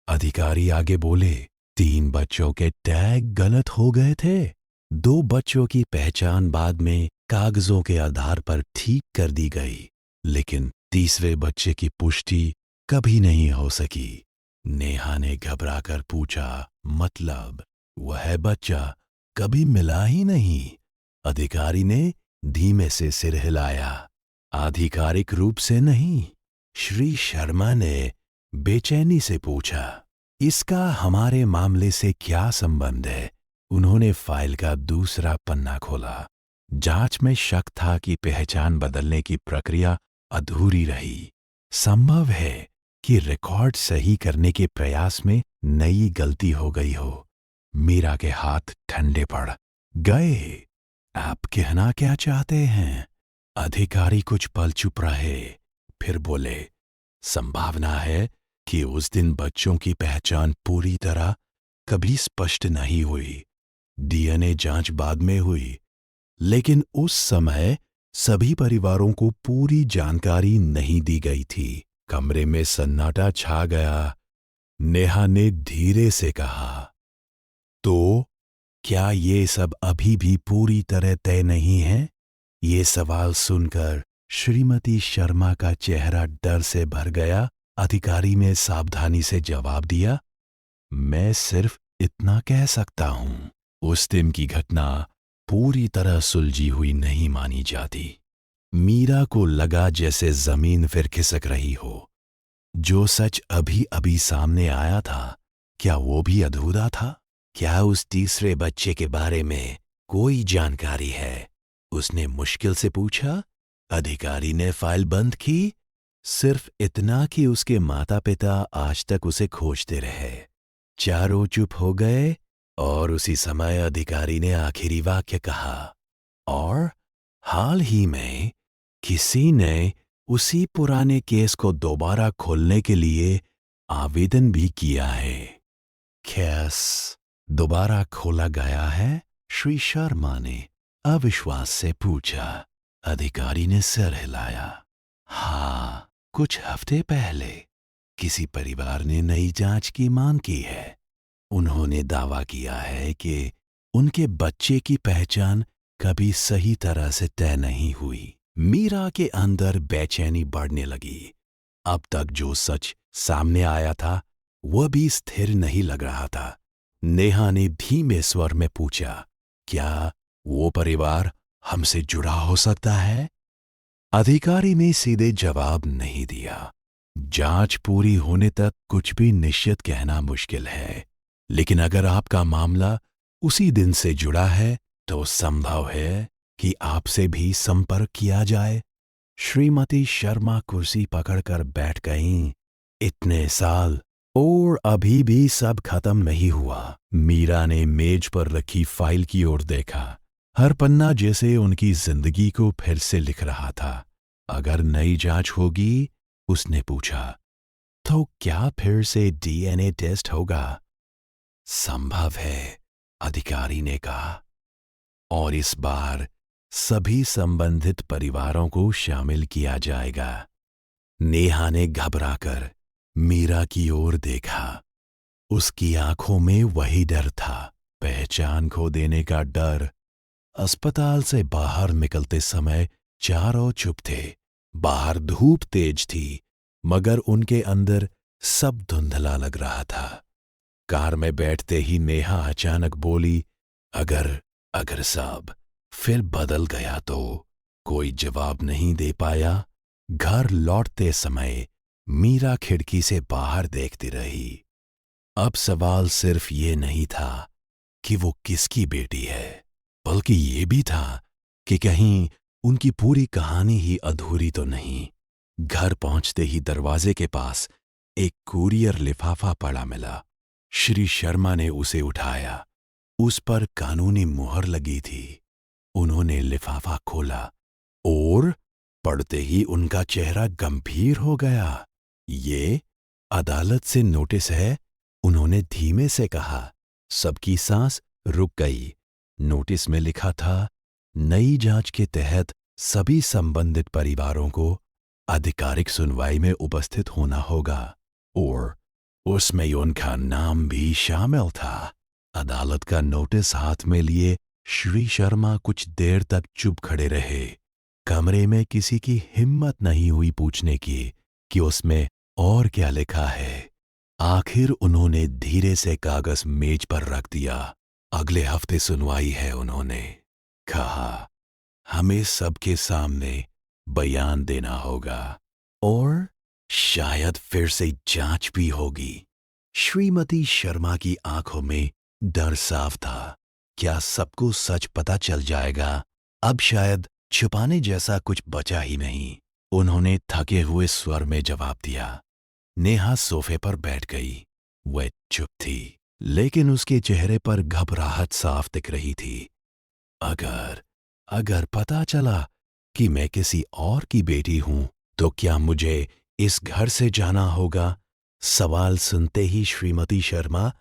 अधिकारी आगे बोले, 3 बच्चों के टैग गलत हो गए थे। 2 बच्चों की पहचान बाद में कागजों के आधार पर ठीक कर दी गई, लेकिन तीसरे बच्चे की पुष्टि कभी नहीं हो सकी। नेहा ने घबराकर पूछा, मतलब वह बच्चा कभी मिला ही नहीं? अधिकारी ने धीमे से सिर हिलाया। आधिकारिक रूप से नहीं। श्री शर्मा ने बेचैनी से पूछा, इसका हमारे मामले से क्या संबंध है? उन्होंने फाइल का दूसरा पन्ना खोला। जांच में शक था कि पहचान बदलने की प्रक्रिया अधूरी रही। संभव है कि रिकॉर्ड सही करने के प्रयास में नई गलती हो गई हो। मीरा के हाथ ठंडे पड़ गए। आप कहना क्या चाहते हैं? अधिकारी कुछ पल चुप रहे, फिर बोले, संभावना है कि उस दिन बच्चों की पहचान पूरी तरह कभी स्पष्ट नहीं हुई। डीएनए जांच बाद में हुई, लेकिन उस समय सभी परिवारों को पूरी जानकारी नहीं दी गई थी। कमरे में सन्नाटा छा गया। नेहा ने धीरे से कहा, तो क्या ये सब अभी भी पूरी तरह तय नहीं है? ये सवाल सुनकर श्रीमती शर्मा का चेहरा डर से भर गया। अधिकारी ने सावधानी से जवाब दिया, मैं सिर्फ इतना कह सकता हूं, उस दिन की घटना पूरी तरह सुलझी हुई नहीं मानी जाती। मीरा को लगा जैसे जमीन फिर खिसक रही हो। जो सच अभी अभी सामने आया था, क्या वो भी अधूरा था? क्या उस तीसरे बच्चे के बारे में कोई जानकारी है? उसने मुश्किल से पूछा। अधिकारी ने फाइल बंद की, सिर्फ इतना कि उसके माता पिता आज तक उसे खोजते रहे। चारों चुप हो गए और उसी समय अधिकारी ने आखिरी वाक्य कहा, और हाल ही में किसी ने उसी पुराने केस को दोबारा खोलने के लिए आवेदन भी किया है। केस दोबारा खोला गया है? श्री शर्मा ने अविश्वास से पूछा। अधिकारी ने सिर हिलाया। हाँ, कुछ हफ्ते पहले किसी परिवार ने नई जांच की मांग की है। उन्होंने दावा किया है कि उनके बच्चे की पहचान कभी सही तरह से तय नहीं हुई। मीरा के अंदर बेचैनी बढ़ने लगी। अब तक जो सच सामने आया था वह भी स्थिर नहीं लग रहा था। नेहा ने धीमे स्वर में पूछा, क्या वो परिवार हमसे जुड़ा हो सकता है? अधिकारी ने सीधे जवाब नहीं दिया। जांच पूरी होने तक कुछ भी निश्चित कहना मुश्किल है, लेकिन अगर आपका मामला उसी दिन से जुड़ा है तो संभव है कि आपसे भी संपर्क किया जाए। श्रीमती शर्मा कुर्सी पकड़कर बैठ गईं। इतने साल और अभी भी सब खत्म नहीं हुआ। मीरा ने मेज पर रखी फाइल की ओर देखा। हर पन्ना जैसे उनकी जिंदगी को फिर से लिख रहा था। अगर नई जांच होगी, उसने पूछा, तो क्या फिर से डीएनए टेस्ट होगा? संभव है, अधिकारी ने कहा, और इस बार सभी संबंधित परिवारों को शामिल किया जाएगा। नेहा ने घबराकर मीरा की ओर देखा। उसकी आंखों में वही डर था, पहचान खो देने का डर। अस्पताल से बाहर निकलते समय चारों चुप थे। बाहर धूप तेज थी, मगर उनके अंदर सब धुंधला लग रहा था। कार में बैठते ही नेहा अचानक बोली, अगर सब फिर बदल गया तो? कोई जवाब नहीं दे पाया। घर लौटते समय मीरा खिड़की से बाहर देखती रही। अब सवाल सिर्फ ये नहीं था कि वो किसकी बेटी है, बल्कि ये भी था कि कहीं उनकी पूरी कहानी ही अधूरी तो नहीं। घर पहुंचते ही दरवाजे के पास एक कुरियर लिफाफा पड़ा मिला। श्री शर्मा ने उसे उठाया। उस पर कानूनी मुहर लगी थी। उन्होंने लिफाफा खोला और पढ़ते ही उनका चेहरा गंभीर हो गया। ये अदालत से नोटिस है, उन्होंने धीमे से कहा। सबकी सांस रुक गई। नोटिस में लिखा था, नई जांच के तहत सभी संबंधित परिवारों को आधिकारिक सुनवाई में उपस्थित होना होगा, और उसमें उनका नाम भी शामिल था। अदालत का नोटिस हाथ में लिए श्री शर्मा कुछ देर तक चुप खड़े रहे। कमरे में किसी की हिम्मत नहीं हुई पूछने की कि उसमें और क्या लिखा है। आखिर उन्होंने धीरे से कागज मेज पर रख दिया। अगले हफ्ते सुनवाई है, उन्होंने कहा। हमें सबके सामने बयान देना होगा और शायद फिर से जांच भी होगी। श्रीमती शर्मा की आंखों में डर साफ था। क्या सबको सच पता चल जाएगा? अब शायद छुपाने जैसा कुछ बचा ही नहीं। उन्होंने थके हुए स्वर में जवाब दिया। नेहा सोफे पर बैठ गई। वह चुप थी, लेकिन उसके चेहरे पर घबराहट साफ दिख रही थी। अगर पता चला कि मैं किसी और की बेटी हूं, तो क्या मुझे इस घर से जाना होगा? सवाल सुनते ही श्रीमती शर्मा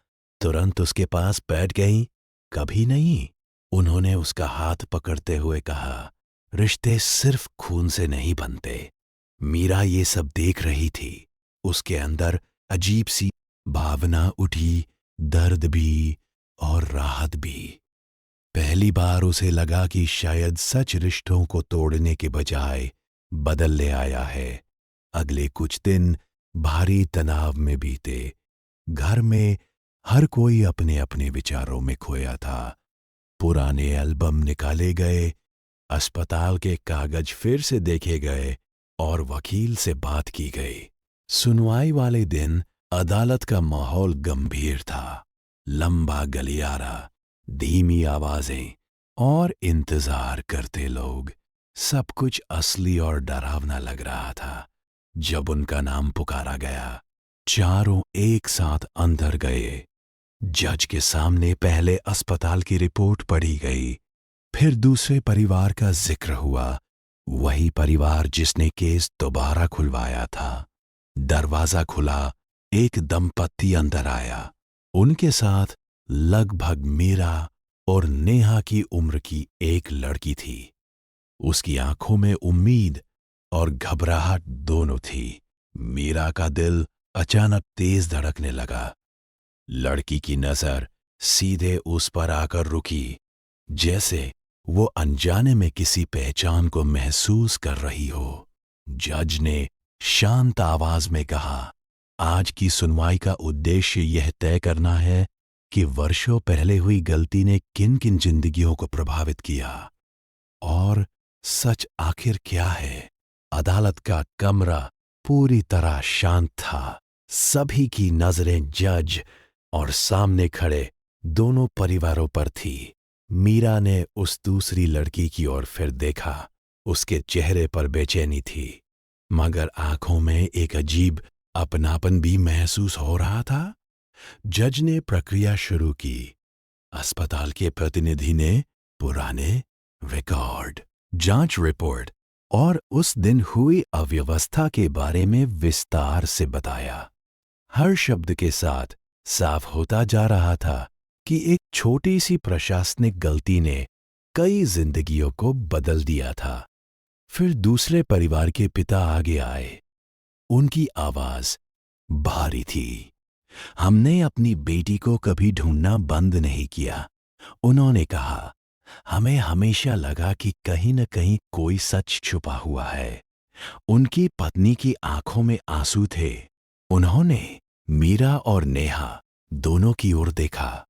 तुरंत उसके पास बैठ गईं। कभी नहीं, उन्होंने उसका हाथ पकड़ते हुए कहा। रिश्ते सिर्फ खून से नहीं बनते। मीरा ये सब देख रही थी। उसके अंदर अजीब सी भावना उठी, दर्द भी और राहत भी। पहली बार उसे लगा कि शायद सच रिश्तों को तोड़ने के बजाय बदल ले आया है। अगले कुछ दिन भारी तनाव में बीते। घर में हर कोई अपने अपने विचारों में खोया था। पुराने एल्बम निकाले गए, अस्पताल के कागज फिर से देखे गए और वकील से बात की गई। सुनवाई वाले दिन अदालत का माहौल गंभीर था। लंबा गलियारा, धीमी आवाजें और इंतजार करते लोग। सब कुछ असली और डरावना लग रहा था। जब उनका नाम पुकारा गया, चारों एक साथ अंदर गए। जज के सामने पहले अस्पताल की रिपोर्ट पढ़ी गई, फिर दूसरे परिवार का जिक्र हुआ। वही परिवार जिसने केस दोबारा खुलवाया था। दरवाजा खुला, एक दंपत्ति अंदर आया। उनके साथ लगभग मीरा और नेहा की उम्र की एक लड़की थी। उसकी आंखों में उम्मीद और घबराहट दोनों थी। मीरा का दिल अचानक तेज धड़कने लगा। लड़की की नजर सीधे उस पर आकर रुकी, जैसे वो अनजाने में किसी पहचान को महसूस कर रही हो। जज ने शांत आवाज में कहा, आज की सुनवाई का उद्देश्य यह तय करना है कि वर्षों पहले हुई गलती ने किन किन जिंदगियों को प्रभावित किया और सच आखिर क्या है। अदालत का कमरा पूरी तरह शांत था। सभी की नजरें जज और सामने खड़े दोनों परिवारों पर थी। मीरा ने उस दूसरी लड़की की ओर फिर देखा। उसके चेहरे पर बेचैनी थी, मगर आंखों में एक अजीब अपनापन भी महसूस हो रहा था। जज ने प्रक्रिया शुरू की। अस्पताल के प्रतिनिधि ने पुराने रिकॉर्ड, जांच रिपोर्ट और उस दिन हुई अव्यवस्था के बारे में विस्तार से बताया। हर शब्द के साथ साफ होता जा रहा था कि एक छोटी सी प्रशासनिक गलती ने कई जिंदगियों को बदल दिया था। फिर दूसरे परिवार के पिता आगे आए। उनकी आवाज भारी थी। हमने अपनी बेटी को कभी ढूंढना बंद नहीं किया। उन्होंने कहा, हमें हमेशा लगा कि कहीं न कहीं कोई सच छुपा हुआ है। उनकी पत्नी की आंखों में आंसू थे। उन्होंने मीरा और नेहा दोनों की ओर देखा,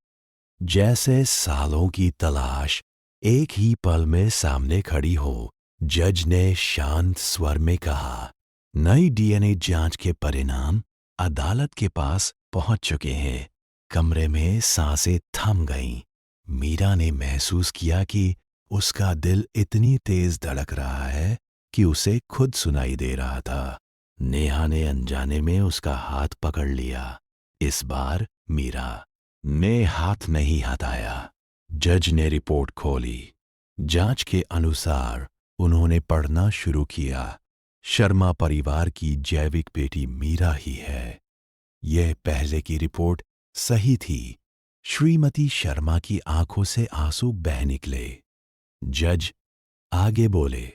जैसे सालों की तलाश एक ही पल में सामने खड़ी हो। जज ने शांत स्वर में कहा, नई डीएनए जांच के परिणाम अदालत के पास पहुंच चुके हैं। कमरे में सांसें थम गईं। मीरा ने महसूस किया कि उसका दिल इतनी तेज धड़क रहा है कि उसे खुद सुनाई दे रहा था। नेहा ने अनजाने में उसका हाथ पकड़ लिया। इस बार मीरा ने हाथ नहीं हटाया। जज ने रिपोर्ट खोली। जांच के अनुसार उन्होंने पढ़ना शुरू किया। शर्मा परिवार की जैविक बेटी मीरा ही है। यह पहले की रिपोर्ट सही थी। श्रीमती शर्मा की आंखों से आंसू बह निकले। जज आगे बोले,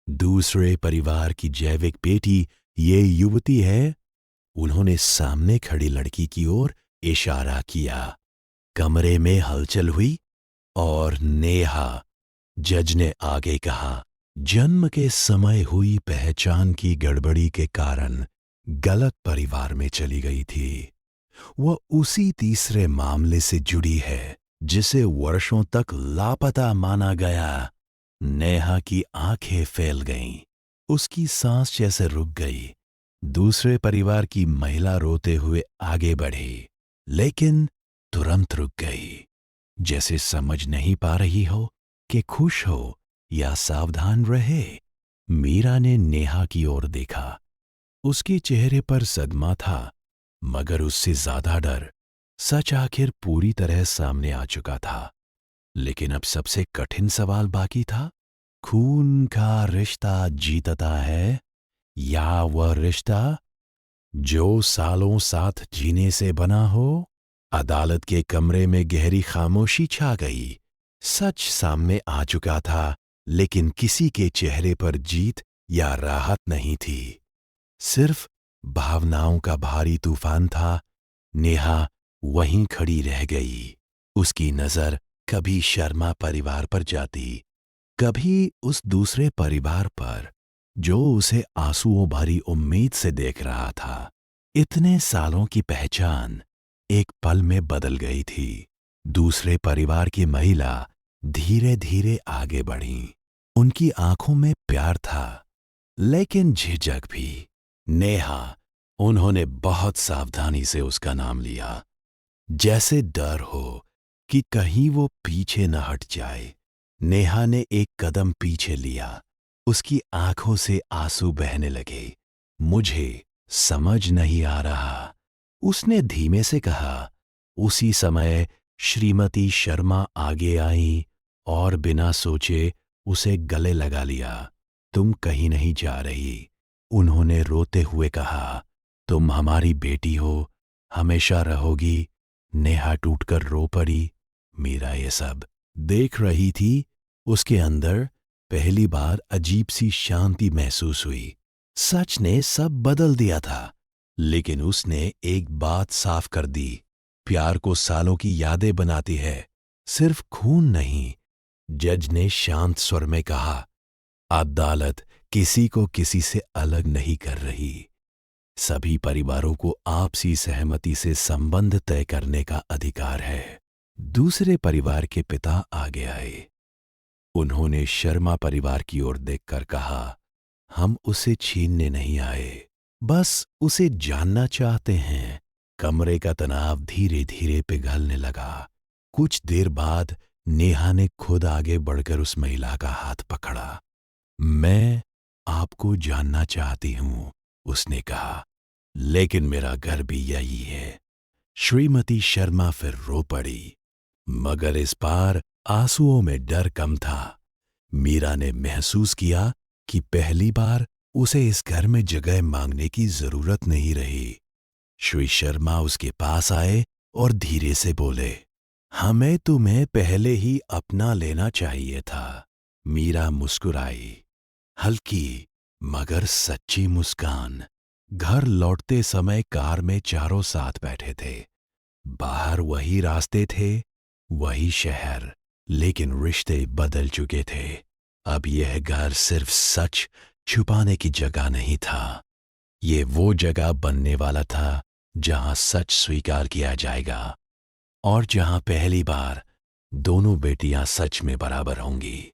दूसरे परिवार की जैविक बेटी ये युवती है। उन्होंने सामने खड़ी लड़की की ओर इशारा किया। कमरे में हलचल हुई और नेहा, जज ने आगे कहा, जन्म के समय हुई पहचान की गड़बड़ी के कारण गलत परिवार में चली गई थी। वह उसी तीसरे मामले से जुड़ी है जिसे वर्षों तक लापता माना गया। नेहा की आंखें फैल गईं। उसकी सांस जैसे रुक गई। दूसरे परिवार की महिला रोते हुए आगे बढ़ी, लेकिन तुरंत रुक गई, जैसे समझ नहीं पा रही हो कि खुश हो या सावधान रहे। मीरा ने नेहा की ओर देखा। उसके चेहरे पर सदमा था, मगर उससे ज्यादा डर। सच आखिर पूरी तरह सामने आ चुका था। लेकिन अब सबसे कठिन सवाल बाकी था। खून का रिश्ता जीतता है या वह रिश्ता जो सालों साथ जीने से बना हो? अदालत के कमरे में गहरी खामोशी छा गई। सच सामने आ चुका था, लेकिन किसी के चेहरे पर जीत या राहत नहीं थी। सिर्फ भावनाओं का भारी तूफान था। नेहा वहीं खड़ी रह गई। उसकी नजर कभी शर्मा परिवार पर जाती, कभी उस दूसरे परिवार पर जो उसे आंसुओं भरी उम्मीद से देख रहा था। इतने सालों की पहचान एक पल में बदल गई थी। दूसरे परिवार की महिला धीरे धीरे आगे बढ़ी। उनकी आंखों में प्यार था, लेकिन झिझक भी। नेहा, उन्होंने बहुत सावधानी से उसका नाम लिया, जैसे डर हो कि कहीं वो पीछे न हट जाए। नेहा ने एक कदम पीछे लिया। उसकी आंखों से आंसू बहने लगे। मुझे समझ नहीं आ रहा, उसने धीमे से कहा। उसी समय श्रीमती शर्मा आगे आई और बिना सोचे उसे गले लगा लिया। तुम कहीं नहीं जा रही, उन्होंने रोते हुए कहा। तुम हमारी बेटी हो, हमेशा रहोगी। नेहा टूटकर रो पड़ी। मीरा ये सब देख रही थी। उसके अंदर पहली बार अजीब सी शांति महसूस हुई। सच ने सब बदल दिया था, लेकिन उसने एक बात साफ कर दी। प्यार को सालों की यादें बनाती है, सिर्फ खून नहीं। जज ने शांत स्वर में कहा, अदालत किसी को किसी से अलग नहीं कर रही। सभी परिवारों को आपसी सहमति से संबंध तय करने का अधिकार है। दूसरे परिवार के पिता आगे आए। उन्होंने शर्मा परिवार की ओर देखकर कहा, हम उसे छीनने नहीं आए, बस उसे जानना चाहते हैं। कमरे का तनाव धीरे धीरे पिघलने लगा। कुछ देर बाद नेहा ने खुद आगे बढ़कर उस महिला का हाथ पकड़ा। मैं आपको जानना चाहती हूं, उसने कहा, लेकिन मेरा घर भी यही है। श्रीमती शर्मा फिर रो पड़ी, मगर इस बार आंसुओं में डर कम था। मीरा ने महसूस किया कि पहली बार उसे इस घर में जगह मांगने की जरूरत नहीं रही। श्री शर्मा उसके पास आए और धीरे से बोले, हमें तुम्हें पहले ही अपना लेना चाहिए था। मीरा मुस्कुराई, हल्की मगर सच्ची मुस्कान। घर लौटते समय कार में चारों साथ बैठे थे। बाहर वही रास्ते थे, वही शहर, लेकिन रिश्ते बदल चुके थे। अब यह घर सिर्फ सच छुपाने की जगह नहीं था। ये वो जगह बनने वाला था जहां सच स्वीकार किया जाएगा और जहां पहली बार दोनों बेटियां सच में बराबर होंगी।